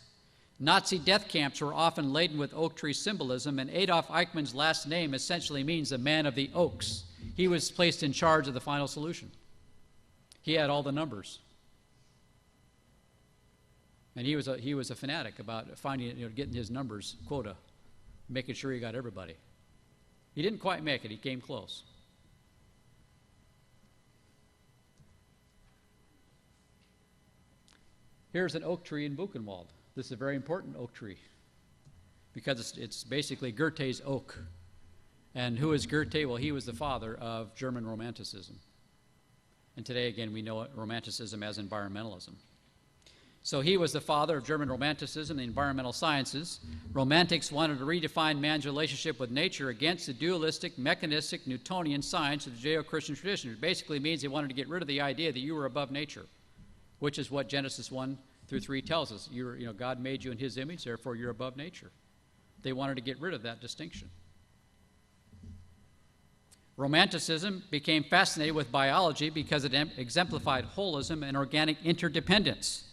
Nazi death camps were often laden with oak tree symbolism, and Adolf Eichmann's last name essentially means the man of the oaks. He was placed in charge of the final solution. He had all the numbers. And he was a fanatic about finding, getting his numbers quota, making sure he got everybody. He didn't quite make it. He came close. Here's an oak tree in Buchenwald. This is a very important oak tree because it's basically Goethe's oak. And who is Goethe? Well, he was the father of German Romanticism. And today, again, we know Romanticism as environmentalism. So he was the father of German Romanticism, the environmental sciences. Romantics wanted to redefine man's relationship with nature against the dualistic, mechanistic, Newtonian science of the Judeo-Christian tradition. It basically means they wanted to get rid of the idea that you were above nature, which is what Genesis 1-3 tells us. God made you in his image, therefore you're above nature. They wanted to get rid of that distinction. Romanticism became fascinated with biology because it exemplified holism and organic interdependence.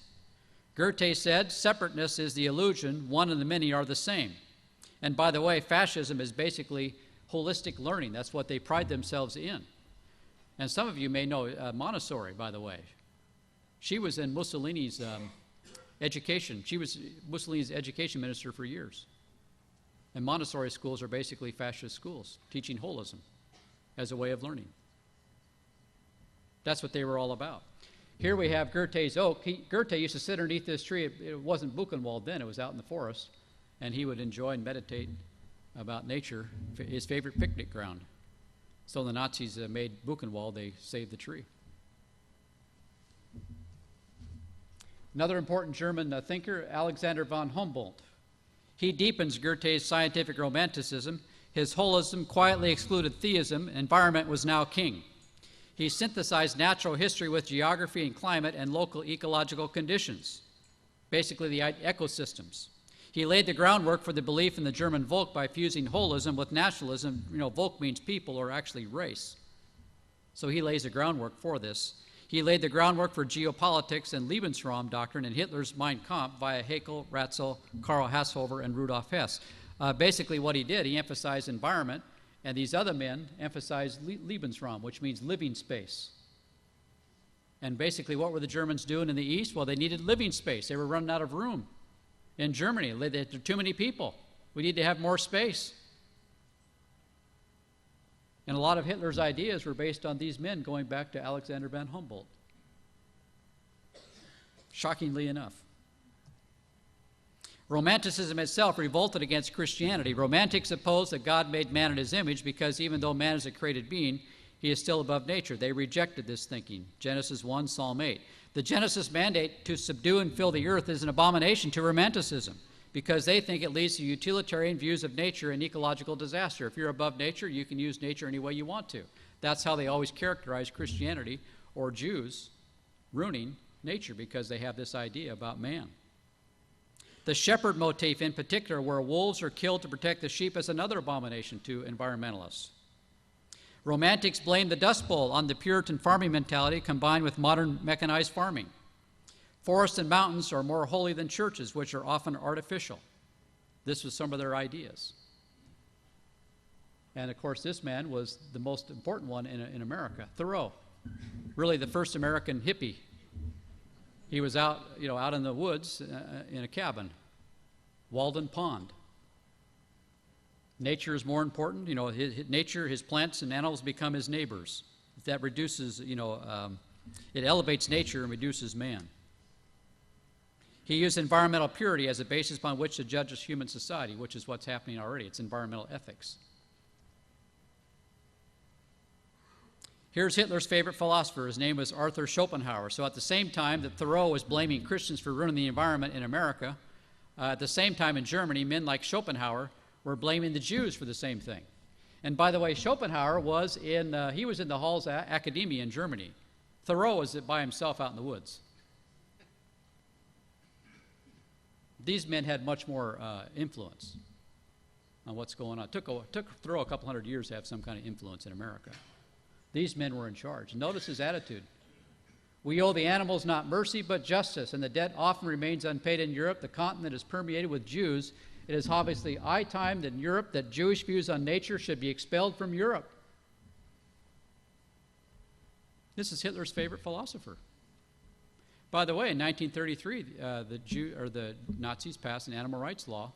Goethe said, separateness is the illusion, one and the many are the same. And by the way, fascism is basically holistic learning. That's what they pride themselves in. And some of you may know Montessori, by the way. She was in Mussolini's education. She was Mussolini's education minister for years. And Montessori schools are basically fascist schools, teaching holism as a way of learning. That's what they were all about. Here we have Goethe's oak. Goethe used to sit underneath this tree. It wasn't Buchenwald then, it was out in the forest. And he would enjoy and meditate about nature, his favorite picnic ground. So the Nazis made Buchenwald, they saved the tree. Another important German thinker, Alexander von Humboldt. He deepens Goethe's scientific romanticism. His holism quietly excluded theism. Environment was now king. He synthesized natural history with geography and climate and local ecological conditions, basically the ecosystems. He laid the groundwork for the belief in the German Volk by fusing holism with nationalism. Volk means people or actually race. So he lays the groundwork for this. He laid the groundwork for geopolitics and Lebensraum doctrine in Hitler's Mein Kampf via Haeckel, Ratzel, Karl Hasshofer, and Rudolf Hess. Basically what he did, he emphasized environment, and these other men emphasized Lebensraum, which means living space. And basically, what were the Germans doing in the East? Well, they needed living space. They were running out of room. In Germany, there are too many people. We need to have more space. And a lot of Hitler's ideas were based on these men going back to Alexander von Humboldt. Shockingly enough. Romanticism itself revolted against Christianity. Romantics opposed that God made man in his image because even though man is a created being, he is still above nature. They rejected this thinking. Genesis 1, Psalm 8. The Genesis mandate to subdue and fill the earth is an abomination to Romanticism because they think it leads to utilitarian views of nature and ecological disaster. If you're above nature, you can use nature any way you want to. That's how they always characterize Christianity or Jews ruining nature because they have this idea about man. The shepherd motif in particular, where wolves are killed to protect the sheep, is another abomination to environmentalists. Romantics blame the Dust Bowl on the Puritan farming mentality combined with modern mechanized farming. Forests and mountains are more holy than churches, which are often artificial. This was some of their ideas. And of course, this man was the most important one in America, Thoreau, really the first American hippie. He was out in the woods in a cabin, Walden Pond. Nature is more important. Nature, his plants and animals become his neighbors. That reduces, it elevates nature and reduces man. He used environmental purity as a basis upon which to judge human society, which is what's happening already. It's environmental ethics. Here's Hitler's favorite philosopher. His name was Arthur Schopenhauer. So at the same time that Thoreau was blaming Christians for ruining the environment in America, at the same time in Germany, men like Schopenhauer were blaming the Jews for the same thing. And by the way, Schopenhauer was in the halls of academia in Germany. Thoreau was by himself out in the woods. These men had much more influence on what's going on. It took Thoreau a couple hundred years to have some kind of influence in America. These men were in charge. Notice his attitude. We owe the animals not mercy but justice, and the debt often remains unpaid in Europe. The continent is permeated with Jews. It is obviously high time that in Europe that Jewish views on nature should be expelled from Europe. This is Hitler's favorite philosopher. By the way, in 1933, the Nazis passed an animal rights law.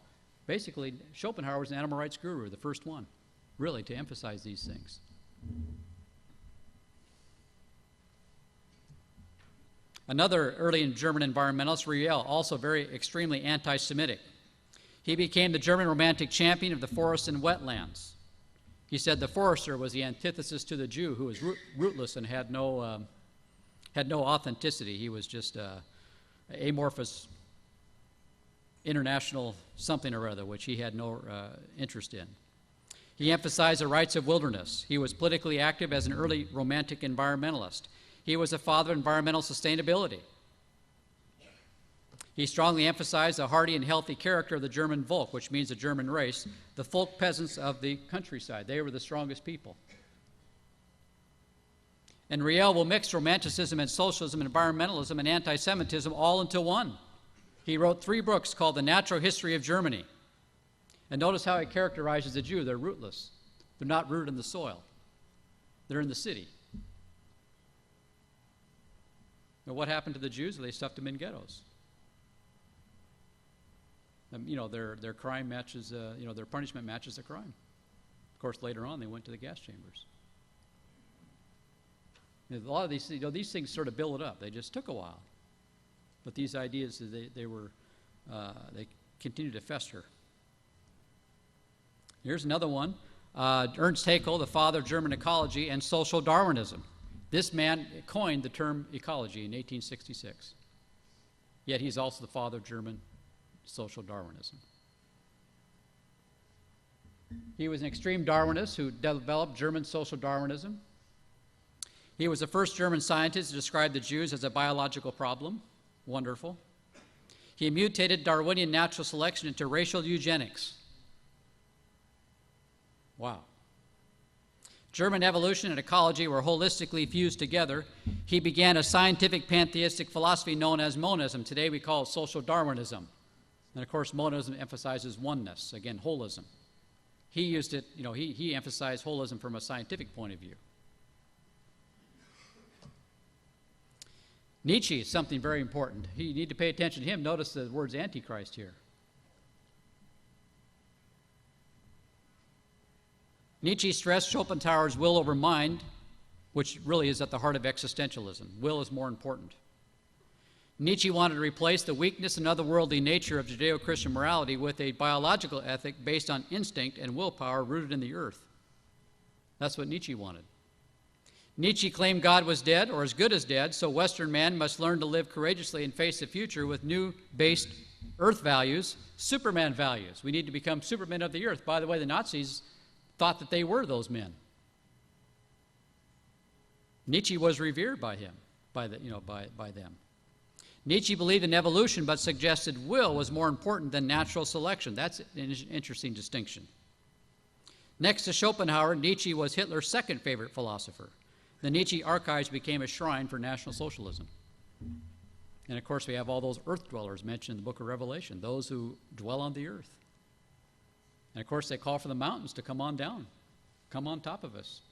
Basically, Schopenhauer was an animal rights guru, the first one, really, to emphasize these things. Another early German environmentalist, Riel, also very extremely anti-Semitic. He became the German romantic champion of the forests and wetlands. He said the forester was the antithesis to the Jew, who was rootless and had no authenticity. He was just amorphous international something or other, which he had no interest in. He emphasized the rights of wilderness. He was politically active as an early romantic environmentalist. He was a father of environmental sustainability. He strongly emphasized the hardy and healthy character of the German Volk, which means the German race, the folk peasants of the countryside. They were the strongest people. And Riel will mix romanticism and socialism and environmentalism and anti-Semitism all into one. He wrote 3 books called The Natural History of Germany. And notice how he characterizes the Jew. They're rootless. They're not rooted in the soil. They're in the city. Now, what happened to the Jews? Well, they stuffed them in ghettos. Their crime matches, their punishment matches the crime. Of course, later on, they went to the gas chambers. A lot of these things sort of build up. They just took a while. But these ideas, they continue to fester. Here's another one. Ernst Haeckel, the father of German ecology and social Darwinism. This man coined the term ecology in 1866. Yet he's also the father of German social Darwinism. He was an extreme Darwinist who developed German social Darwinism. He was the first German scientist to describe the Jews as a biological problem. Wonderful. He mutated Darwinian natural selection into racial eugenics. Wow. German evolution and ecology were holistically fused together. He began a scientific pantheistic philosophy known as monism. Today we call it social Darwinism. And of course, monism emphasizes oneness, again, holism. He used it, he emphasized holism from a scientific point of view. Nietzsche is something very important. You need to pay attention to him. Notice the words Antichrist here. Nietzsche stressed Schopenhauer's will over mind, which really is at the heart of existentialism. Will is more important. Nietzsche wanted to replace the weakness and otherworldly nature of Judeo-Christian morality with a biological ethic based on instinct and willpower rooted in the earth. That's what Nietzsche wanted. Nietzsche claimed God was dead, or as good as dead, so Western man must learn to live courageously and face the future with new based earth values, Superman values. We need to become Supermen of the earth. By the way, the Nazis thought that they were those men. Nietzsche was revered by him, by them. Nietzsche believed in evolution, but suggested will was more important than natural selection. That's an interesting distinction. Next to Schopenhauer, Nietzsche was Hitler's second favorite philosopher. The Nietzsche archives became a shrine for National Socialism. And of course, we have all those earth dwellers mentioned in the book of Revelation, those who dwell on the earth. And of course, they call for the mountains to come on down, come on top of us.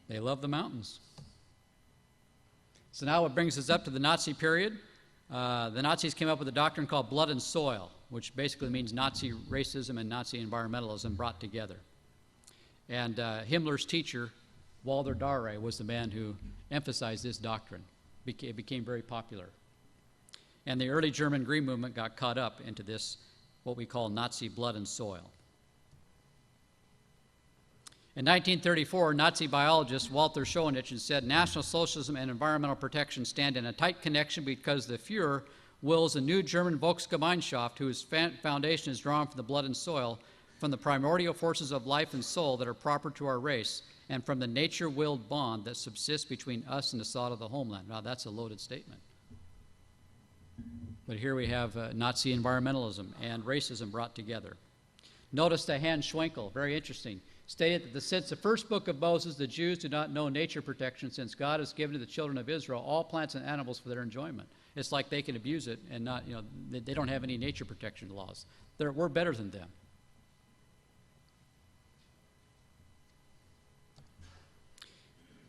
They love the mountains. So now it brings us up to the Nazi period. The Nazis came up with a doctrine called blood and soil, which basically means Nazi racism and Nazi environmentalism brought together. And Himmler's teacher, Walter Darre, was the man who emphasized this doctrine. It became very popular. And the early German Green Movement got caught up into this, what we call Nazi blood and soil. In 1934, Nazi biologist Walter Schoenich said, National Socialism and environmental protection stand in a tight connection because the Fuhrer wills a new German Volksgemeinschaft whose foundation is drawn from the blood and soil, from the primordial forces of life and soul that are proper to our race, and from the nature-willed bond that subsists between us and the sod of the homeland. Now, that's a loaded statement. But here we have Nazi environmentalism and racism brought together. Notice that Hans Schwenkel, very interesting, stated that since the first book of Moses, the Jews do not know nature protection, since God has given to the children of Israel all plants and animals for their enjoyment. It's like they can abuse it and not, they don't have any nature protection laws. We're better than them.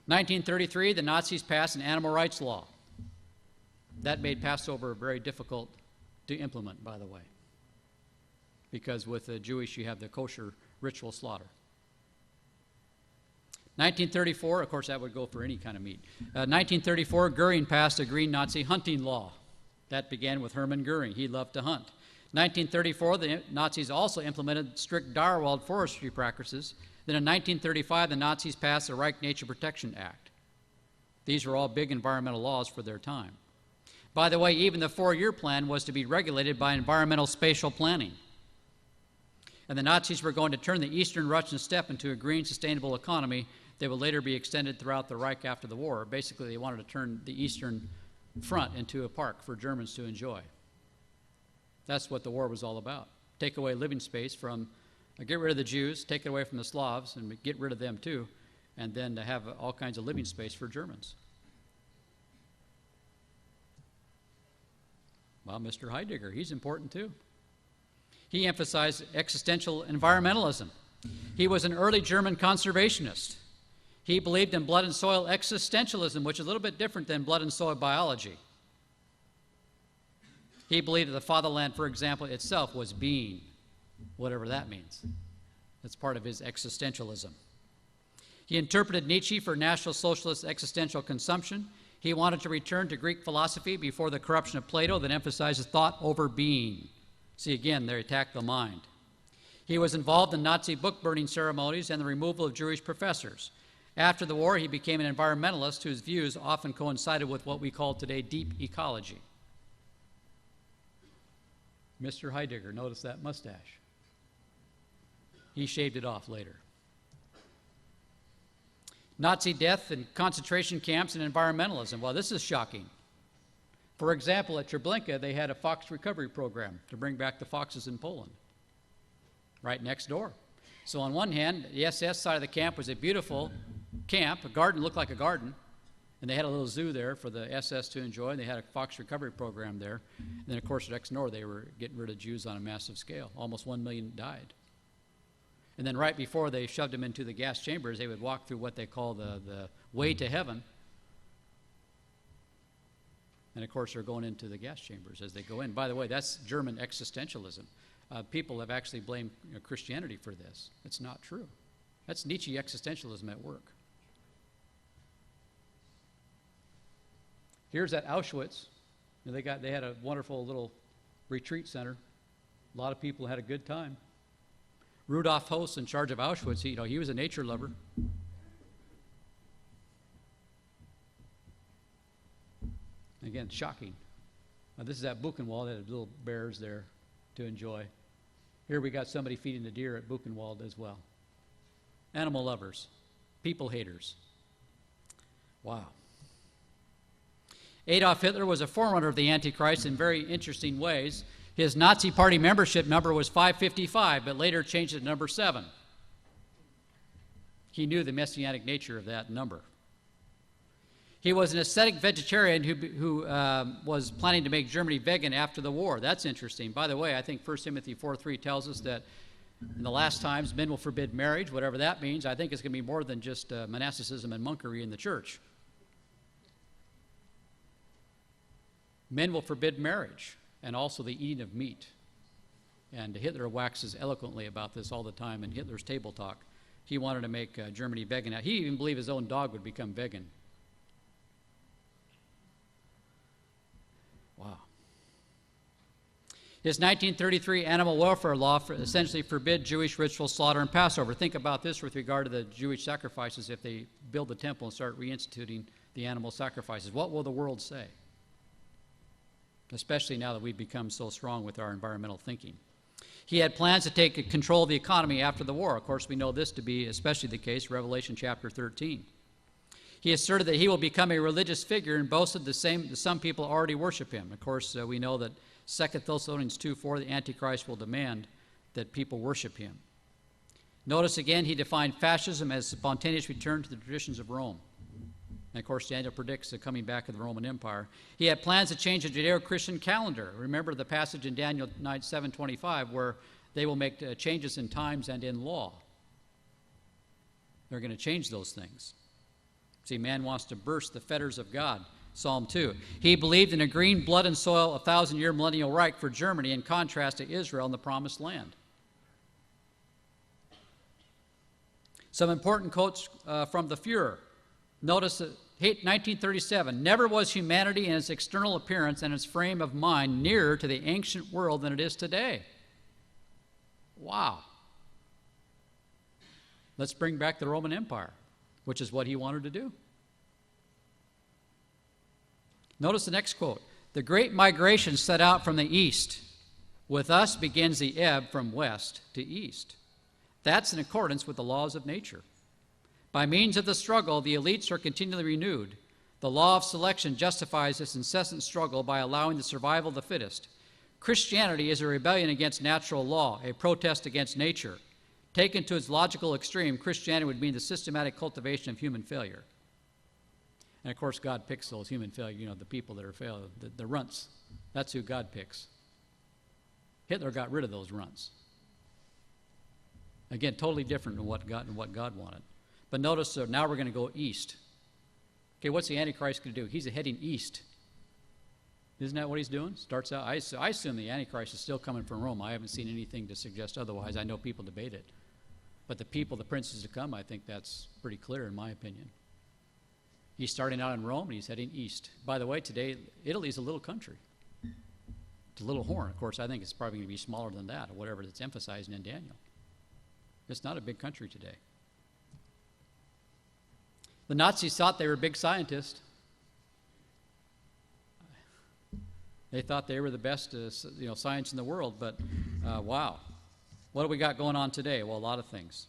In 1933, the Nazis passed an animal rights law. That made Passover very difficult to implement, by the way, because with the Jewish, you have the kosher ritual slaughter. 1934, of course, that would go for any kind of meat. 1934, Goering passed a green Nazi hunting law. That began with Hermann Goering. He loved to hunt. 1934, the Nazis also implemented strict direwald forestry practices. Then in 1935, the Nazis passed the Reich Nature Protection Act. These were all big environmental laws for their time. By the way, even the 4-year plan was to be regulated by environmental spatial planning. And the Nazis were going to turn the Eastern Russian steppe into a green, sustainable economy that would later be extended throughout the Reich after the war. Basically, they wanted to turn the Eastern Front into a park for Germans to enjoy. That's what the war was all about. Take away living space from, get rid of the Jews, take it away from the Slavs, and get rid of them too, and then to have all kinds of living space for Germans. Well, Mr. Heidegger, he's important too. He emphasized existential environmentalism. He was an early German conservationist. He believed in blood and soil existentialism, which is a little bit different than blood and soil biology. He believed that the fatherland, for example, itself was being, whatever that means. That's part of his existentialism. He interpreted Nietzsche for National Socialist existential consumption. He wanted to return to Greek philosophy before the corruption of Plato that emphasizes thought over being. See, again, they attack the mind. He was involved in Nazi book-burning ceremonies and the removal of Jewish professors. After the war, he became an environmentalist whose views often coincided with what we call today deep ecology. Mr. Heidegger, notice that mustache. He shaved it off later. Nazi death and concentration camps and environmentalism. Well, this is shocking. For example, at Treblinka, they had a fox recovery program to bring back the foxes in Poland, right next door. So on one hand, the SS side of the camp was a beautiful camp, a garden looked like a garden, and they had a little zoo there for the SS to enjoy, and they had a fox recovery program there. And then, of course, next door, they were getting rid of Jews on a massive scale. Almost 1 million died. And then right before they shoved them into the gas chambers, they would walk through what they call the way to heaven. And of course, they're going into the gas chambers as they go in. By the way, that's German existentialism. People have actually blamed Christianity for this. It's not true. That's Nietzsche existentialism at work. Here's at Auschwitz. They had a wonderful little retreat center. A lot of people had a good time. Rudolf Höss, in charge of Auschwitz, he was a nature lover. Again, shocking. This is at Buchenwald. They had little bears there to enjoy. Here we got somebody feeding the deer at Buchenwald as well. Animal lovers, people haters. Wow. Adolf Hitler was a forerunner of the Antichrist in very interesting ways. His Nazi Party membership number was 555, but later changed it to number 7. He knew the messianic nature of that number. He was an ascetic vegetarian who was planning to make Germany vegan after the war. That's interesting. By the way, I think 1 Timothy 4:3 tells us that in the last times, men will forbid marriage, whatever that means. I think it's going to be more than just monasticism and monkery in the church. Men will forbid marriage and also the eating of meat. And Hitler waxes eloquently about this all the time in Hitler's Table Talk. He wanted to make Germany vegan. He even believed his own dog would become vegan. Wow. His 1933 animal welfare law essentially forbid Jewish ritual slaughter and Passover. Think about this with regard to the Jewish sacrifices if they build the temple and start reinstituting the animal sacrifices. What will the world say? Especially now that we've become so strong with our environmental thinking. He had plans to take control of the economy after the war. Of course, we know this to be especially the case, Revelation chapter 13. He asserted that he will become a religious figure and boasted that some people already worship him. Of course, we know that 2 Thessalonians 2:4, the Antichrist will demand that people worship him. Notice again, he defined fascism as spontaneous return to the traditions of Rome. And of course, Daniel predicts the coming back of the Roman Empire. He had plans to change the Judeo-Christian calendar. Remember the passage in Daniel 7:25 where they will make changes in times and in law. They're going to change those things. See, man wants to burst the fetters of God. Psalm 2. He believed in a green, blood and soil, 1,000-year millennial Reich for Germany in contrast to Israel and the Promised Land. Some important quotes from the Fuhrer. Notice that 1937, never was humanity in its external appearance and its frame of mind nearer to the ancient world than it is today. Wow. Let's bring back the Roman Empire, which is what he wanted to do. Notice the next quote. The great migration set out from the east. With us begins the ebb from west to east. That's in accordance with the laws of nature. By means of the struggle, the elites are continually renewed. The law of selection justifies this incessant struggle by allowing the survival of the fittest. Christianity is a rebellion against natural law, a protest against nature. Taken to its logical extreme, Christianity would mean the systematic cultivation of human failure. And of course, God picks those human failure, the people that are failure, the runts. That's who God picks. Hitler got rid of those runts. Again, totally different than what God wanted. But notice, now we're going to go east. Okay, what's the Antichrist going to do? He's heading east. Isn't that what he's doing? Starts out, I assume the Antichrist is still coming from Rome. I haven't seen anything to suggest otherwise. I know people debate it. But the princes to come, I think that's pretty clear in my opinion. He's starting out in Rome and he's heading east. By the way, today, Italy's a little country. It's a little horn. Of course, I think it's probably going to be smaller than that or whatever that's emphasizing in Daniel. It's not a big country today. The Nazis thought they were big scientists. They thought they were the best science in the world, but wow. What do we got going on today? Well, a lot of things.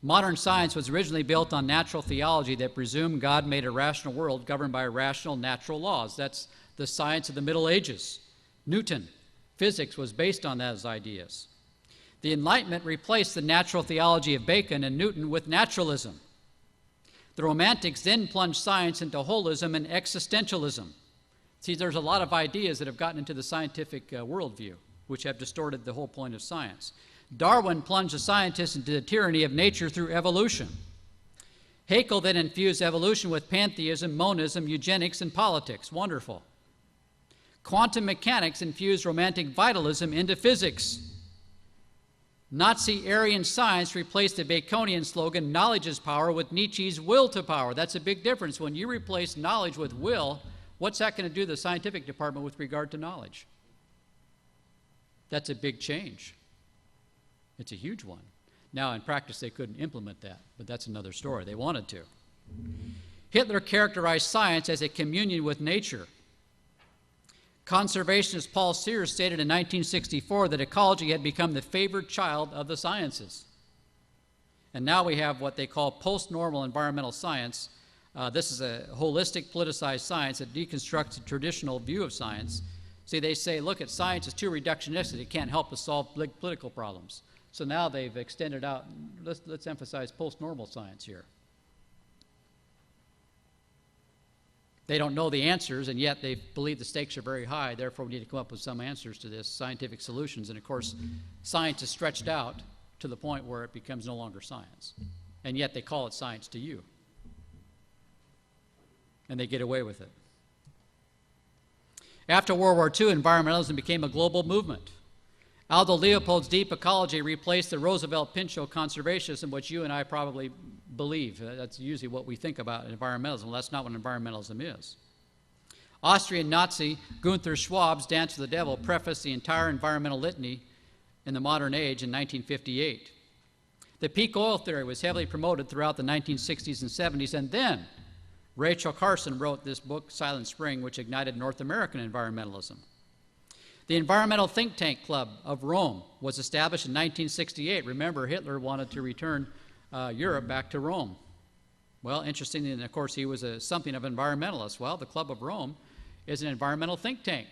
Modern science was originally built on natural theology that presumed God made a rational world governed by rational natural laws. That's the science of the Middle Ages. Newton, physics was based on those ideas. The Enlightenment replaced the natural theology of Bacon and Newton with naturalism. The Romantics then plunged science into holism and existentialism. See, there's a lot of ideas that have gotten into the scientific worldview, which have distorted the whole point of science. Darwin plunged the scientists into the tyranny of nature through evolution. Haeckel then infused evolution with pantheism, monism, eugenics, and politics. Wonderful. Quantum mechanics infused romantic vitalism into physics. Nazi Aryan science replaced the Baconian slogan, knowledge is power, with Nietzsche's will to power. That's a big difference. When you replace knowledge with will, what's that going to do to the scientific department with regard to knowledge? That's a big change. It's a huge one. Now, in practice, they couldn't implement that, but that's another story. They wanted to. Hitler characterized science as a communion with nature. Conservationist Paul Sears stated in 1964 that ecology had become the favored child of the sciences. And now we have what they call post-normal environmental science. This is a holistic, politicized science that deconstructs the traditional view of science. See, they say, look, at science is too reductionistic. It can't help us solve big political problems. So now they've extended out. Let's emphasize post-normal science here. They don't know the answers, and yet they believe the stakes are very high. Therefore, we need to come up with some answers to this, scientific solutions. And, of course, science is stretched out to the point where it becomes no longer science. And yet they call it science to you. And they get away with it. After World War II, environmentalism became a global movement. Aldo Leopold's deep ecology replaced the Roosevelt Pinchot conservationism, which you and I probably believe. That's usually what we think about environmentalism. Well, that's not what environmentalism is. Austrian Nazi Gunther Schwab's Dance with the Devil prefaced the entire environmental litany in the modern age in 1958. The peak oil theory was heavily promoted throughout the 1960s and 70s, and then Rachel Carson wrote this book, Silent Spring, which ignited North American environmentalism. The Environmental Think Tank Club of Rome was established in 1968. Remember, Hitler wanted to return Europe back to Rome. Well, interestingly, and of course, he was something of an environmentalist. Well, the Club of Rome is an environmental think tank.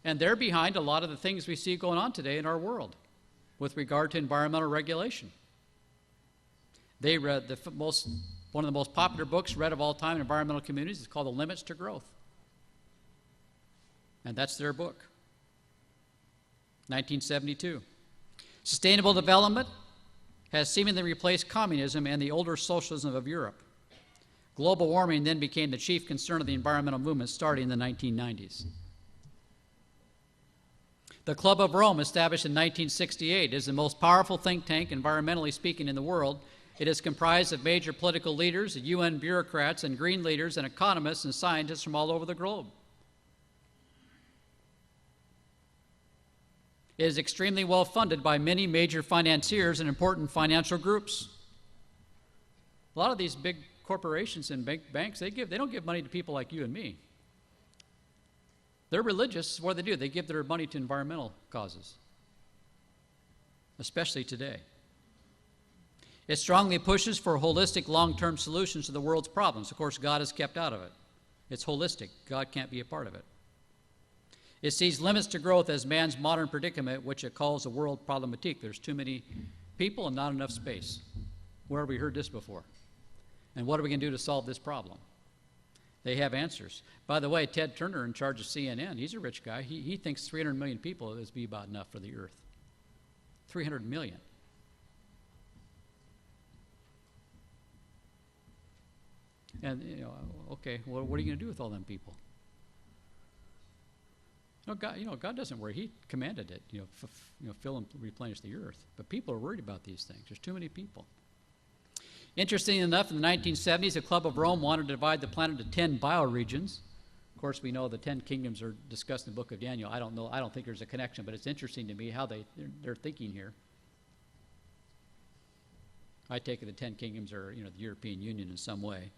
And they're behind a lot of the things we see going on today in our world with regard to environmental regulation. They read one of the most popular books read of all time in environmental communities. It's called The Limits to Growth. And that's their book. 1972. Sustainable development has seemingly replaced communism and the older socialism of Europe. Global warming then became the chief concern of the environmental movement starting in the 1990s. The Club of Rome, established in 1968, is the most powerful think tank, environmentally speaking, in the world. It is comprised of major political leaders, UN bureaucrats, and green leaders, and economists and scientists from all over the globe. It is extremely well funded by many major financiers and important financial groups. A lot of these big corporations and big banks, they don't give money to people like you and me. They're religious. What do? They give their money to environmental causes, especially today. It strongly pushes for holistic long-term solutions to the world's problems. Of course, God is kept out of it. It's holistic. God can't be a part of it. It sees limits to growth as man's modern predicament, which it calls a world problematique. There's too many people and not enough space. Where have we heard this before? And what are we going to do to solve this problem? They have answers. By the way, Ted Turner, in charge of CNN, he's a rich guy. He thinks 300 million people is be about enough for the earth. 300 million. And, okay, well, what are you going to do with all them people? God doesn't worry. He commanded it, fill and replenish the earth. But people are worried about these things. There's too many people. Interestingly enough, in the 1970s, the Club of Rome wanted to divide the planet into 10 bioregions. Of course, we know the 10 kingdoms are discussed in the book of Daniel. I don't think there's a connection, but it's interesting to me how they're thinking here. I take it the 10 kingdoms are, the European Union in some way,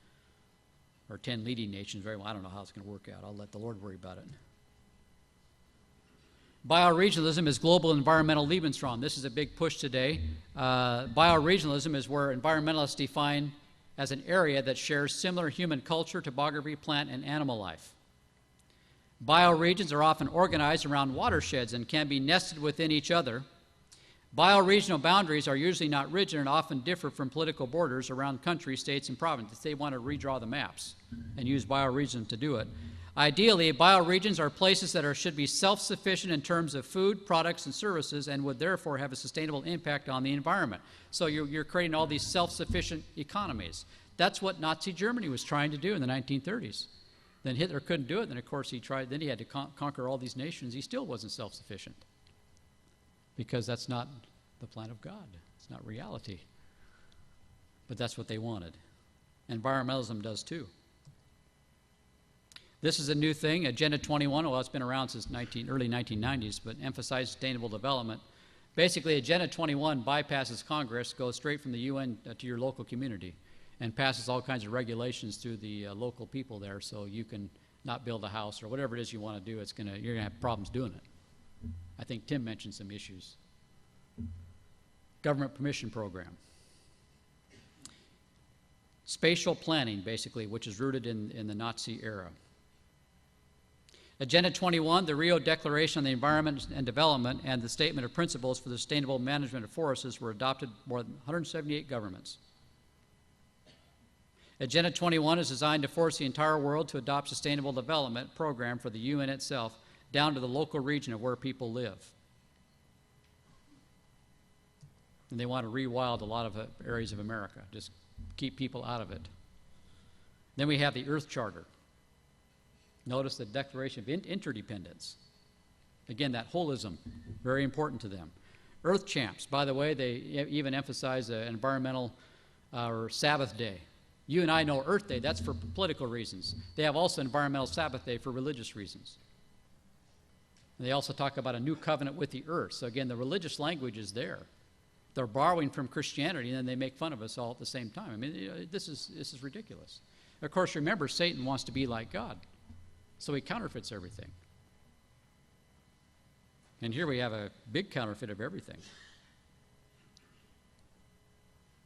or 10 leading nations. Very well, I don't know how it's going to work out. I'll let the Lord worry about it. Bioregionalism is global environmental Lebensraum. This is a big push today. Bioregionalism is where environmentalists define as an area that shares similar human culture, topography, plant, and animal life. Bioregions are often organized around watersheds and can be nested within each other. Bioregional boundaries are usually not rigid and often differ from political borders around countries, states, and provinces. They want to redraw the maps and use bioregions to do it. Ideally, bioregions are places that should be self-sufficient in terms of food, products, and services, and would therefore have a sustainable impact on the environment. So you're creating all these self-sufficient economies. That's what Nazi Germany was trying to do in the 1930s. Then Hitler couldn't do it. Then, of course, he had to conquer all these nations. He still wasn't self-sufficient because that's not the plan of God. It's not reality. But that's what they wanted. Environmentalism does too. This is a new thing, Agenda 21. Well, it's been around since early 1990s, but emphasizes sustainable development. Basically, Agenda 21 bypasses Congress, goes straight from the UN to your local community, and passes all kinds of regulations through the local people there, so you can not build a house or whatever it is you want to do. You're going to have problems doing it. I think Tim mentioned some issues. Government permission program. Spatial planning, basically, which is rooted in the Nazi era. Agenda 21, the Rio Declaration on the Environment and Development, and the Statement of Principles for the Sustainable Management of Forests were adopted by more than 178 governments. Agenda 21 is designed to force the entire world to adopt sustainable development program for the UN itself, down to the local region of where people live. And they want to rewild a lot of areas of America, just keep people out of it. Then we have the Earth Charter. Notice the Declaration of Interdependence. Again, that holism, very important to them. Earth Champs, by the way, they even emphasize an environmental or Sabbath Day. You and I know Earth Day, that's for political reasons. They have also Environmental Sabbath Day for religious reasons. And they also talk about a new covenant with the earth. So again, the religious language is there. They're borrowing from Christianity, and then they make fun of us all at the same time. I mean, this is ridiculous. Of course, remember, Satan wants to be like God. So he counterfeits everything. And here we have a big counterfeit of everything.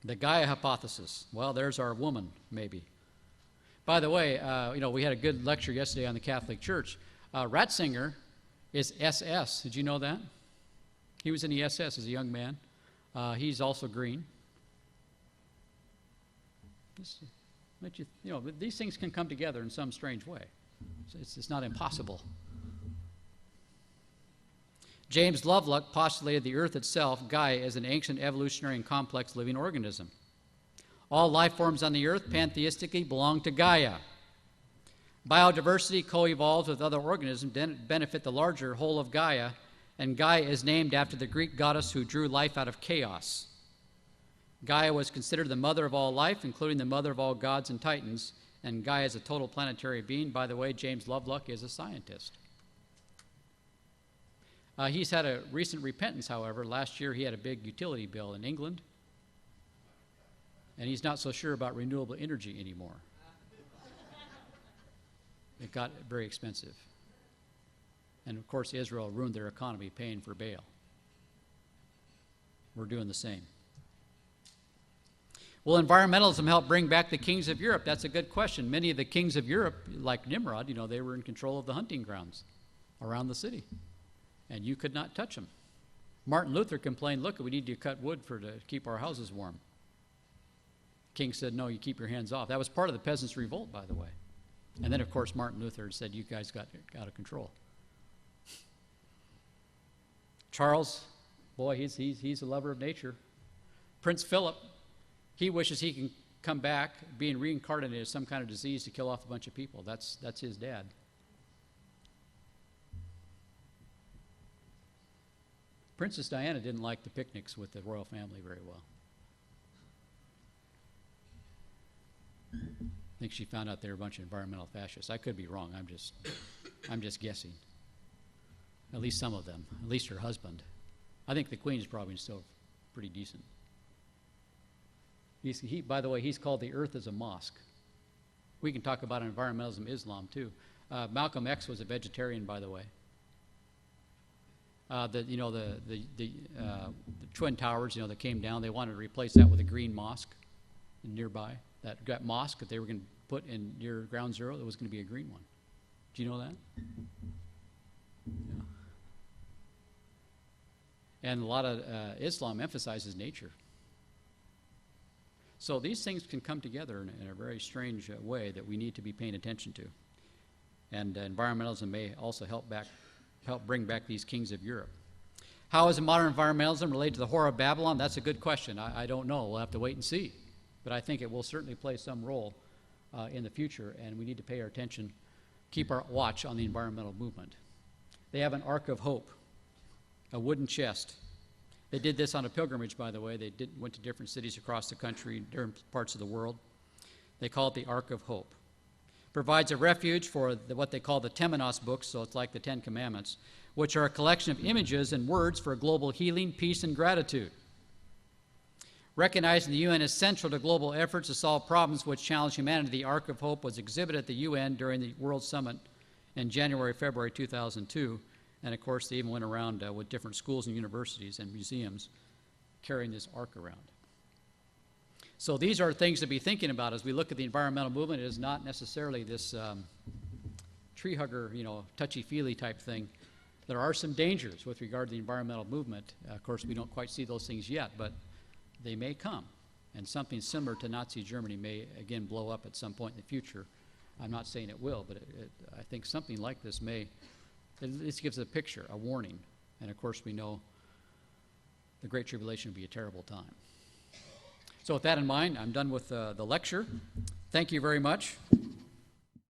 The Gaia hypothesis. Well, there's our woman, maybe. By the way, we had a good lecture yesterday on the Catholic Church. Ratzinger is SS. Did you know that? He was in the SS as a young man. He's also green. These things can come together in some strange way. It's not impossible. James Lovelock postulated the earth itself, Gaia, as an ancient evolutionary and complex living organism. All life forms on the earth pantheistically belong to Gaia. Biodiversity co-evolves with other organisms to benefit the larger whole of Gaia, and Gaia is named after the Greek goddess who drew life out of chaos. Gaia was considered the mother of all life, including the mother of all gods and titans, and Gaia is a total planetary being. By the way, James Lovelock is a scientist. He's had a recent repentance, however. Last year he had a big utility bill in England, and he's not so sure about renewable energy anymore. It got very expensive. And of course, Israel ruined their economy paying for Baal. We're doing the same. Will environmentalism help bring back the kings of Europe? That's a good question. Many of the kings of Europe, like Nimrod, they were in control of the hunting grounds around the city, and you could not touch them. Martin Luther complained, look, we need to cut wood to keep our houses warm. King said, no, you keep your hands off. That was part of the peasants' revolt, by the way. And then, of course, Martin Luther said, you guys got out of control. Charles, boy, he's a lover of nature. Prince Philip, he wishes he can come back being reincarnated as some kind of disease to kill off a bunch of people. That's his dad. Princess Diana didn't like the picnics with the royal family very well. I think she found out they were a bunch of environmental fascists. I could be wrong. I'm just guessing. At least some of them. At least her husband. I think the Queen is probably still pretty decent. By the way, he's called the earth as a mosque. We can talk about environmentalism, Islam, too. Malcolm X was a vegetarian, by the way. The Twin Towers, that came down, they wanted to replace that with a green mosque nearby. That mosque that they were going to put in near Ground Zero, there was going to be a green one. Do you know that? Yeah. And a lot of Islam emphasizes nature. So these things can come together in a very strange way that we need to be paying attention to. And environmentalism may also help bring back these kings of Europe. How is modern environmentalism related to the Whore of Babylon? That's a good question. I don't know. We'll have to wait and see. but I think it will certainly play some role in the future, and we need to pay our attention, keep our watch on the environmental movement. They have an Ark of Hope, a wooden chest. They did this on a pilgrimage, by the way. They went to different cities across the country, different parts of the world. They call it the Ark of Hope. Provides a refuge for what they call the Temenos books, so it's like the Ten Commandments, which are a collection of images and words for global healing, peace, and gratitude. Recognizing the UN is central to global efforts to solve problems which challenge humanity, the Ark of Hope was exhibited at the UN during the World Summit in January, February 2002. And of course, they even went around with different schools and universities and museums carrying this ark around. So these are things to be thinking about as we look at the environmental movement. It is not necessarily this tree hugger, touchy-feely type thing. There are some dangers with regard to the environmental movement. Of course, we don't quite see those things yet, but they may come. And something similar to Nazi Germany may again blow up at some point in the future. I'm not saying it will, but I think something like this may, at least gives a picture, a warning. And of course, we know the Great Tribulation will be a terrible time. So with that in mind, I'm done with the lecture. Thank you very much.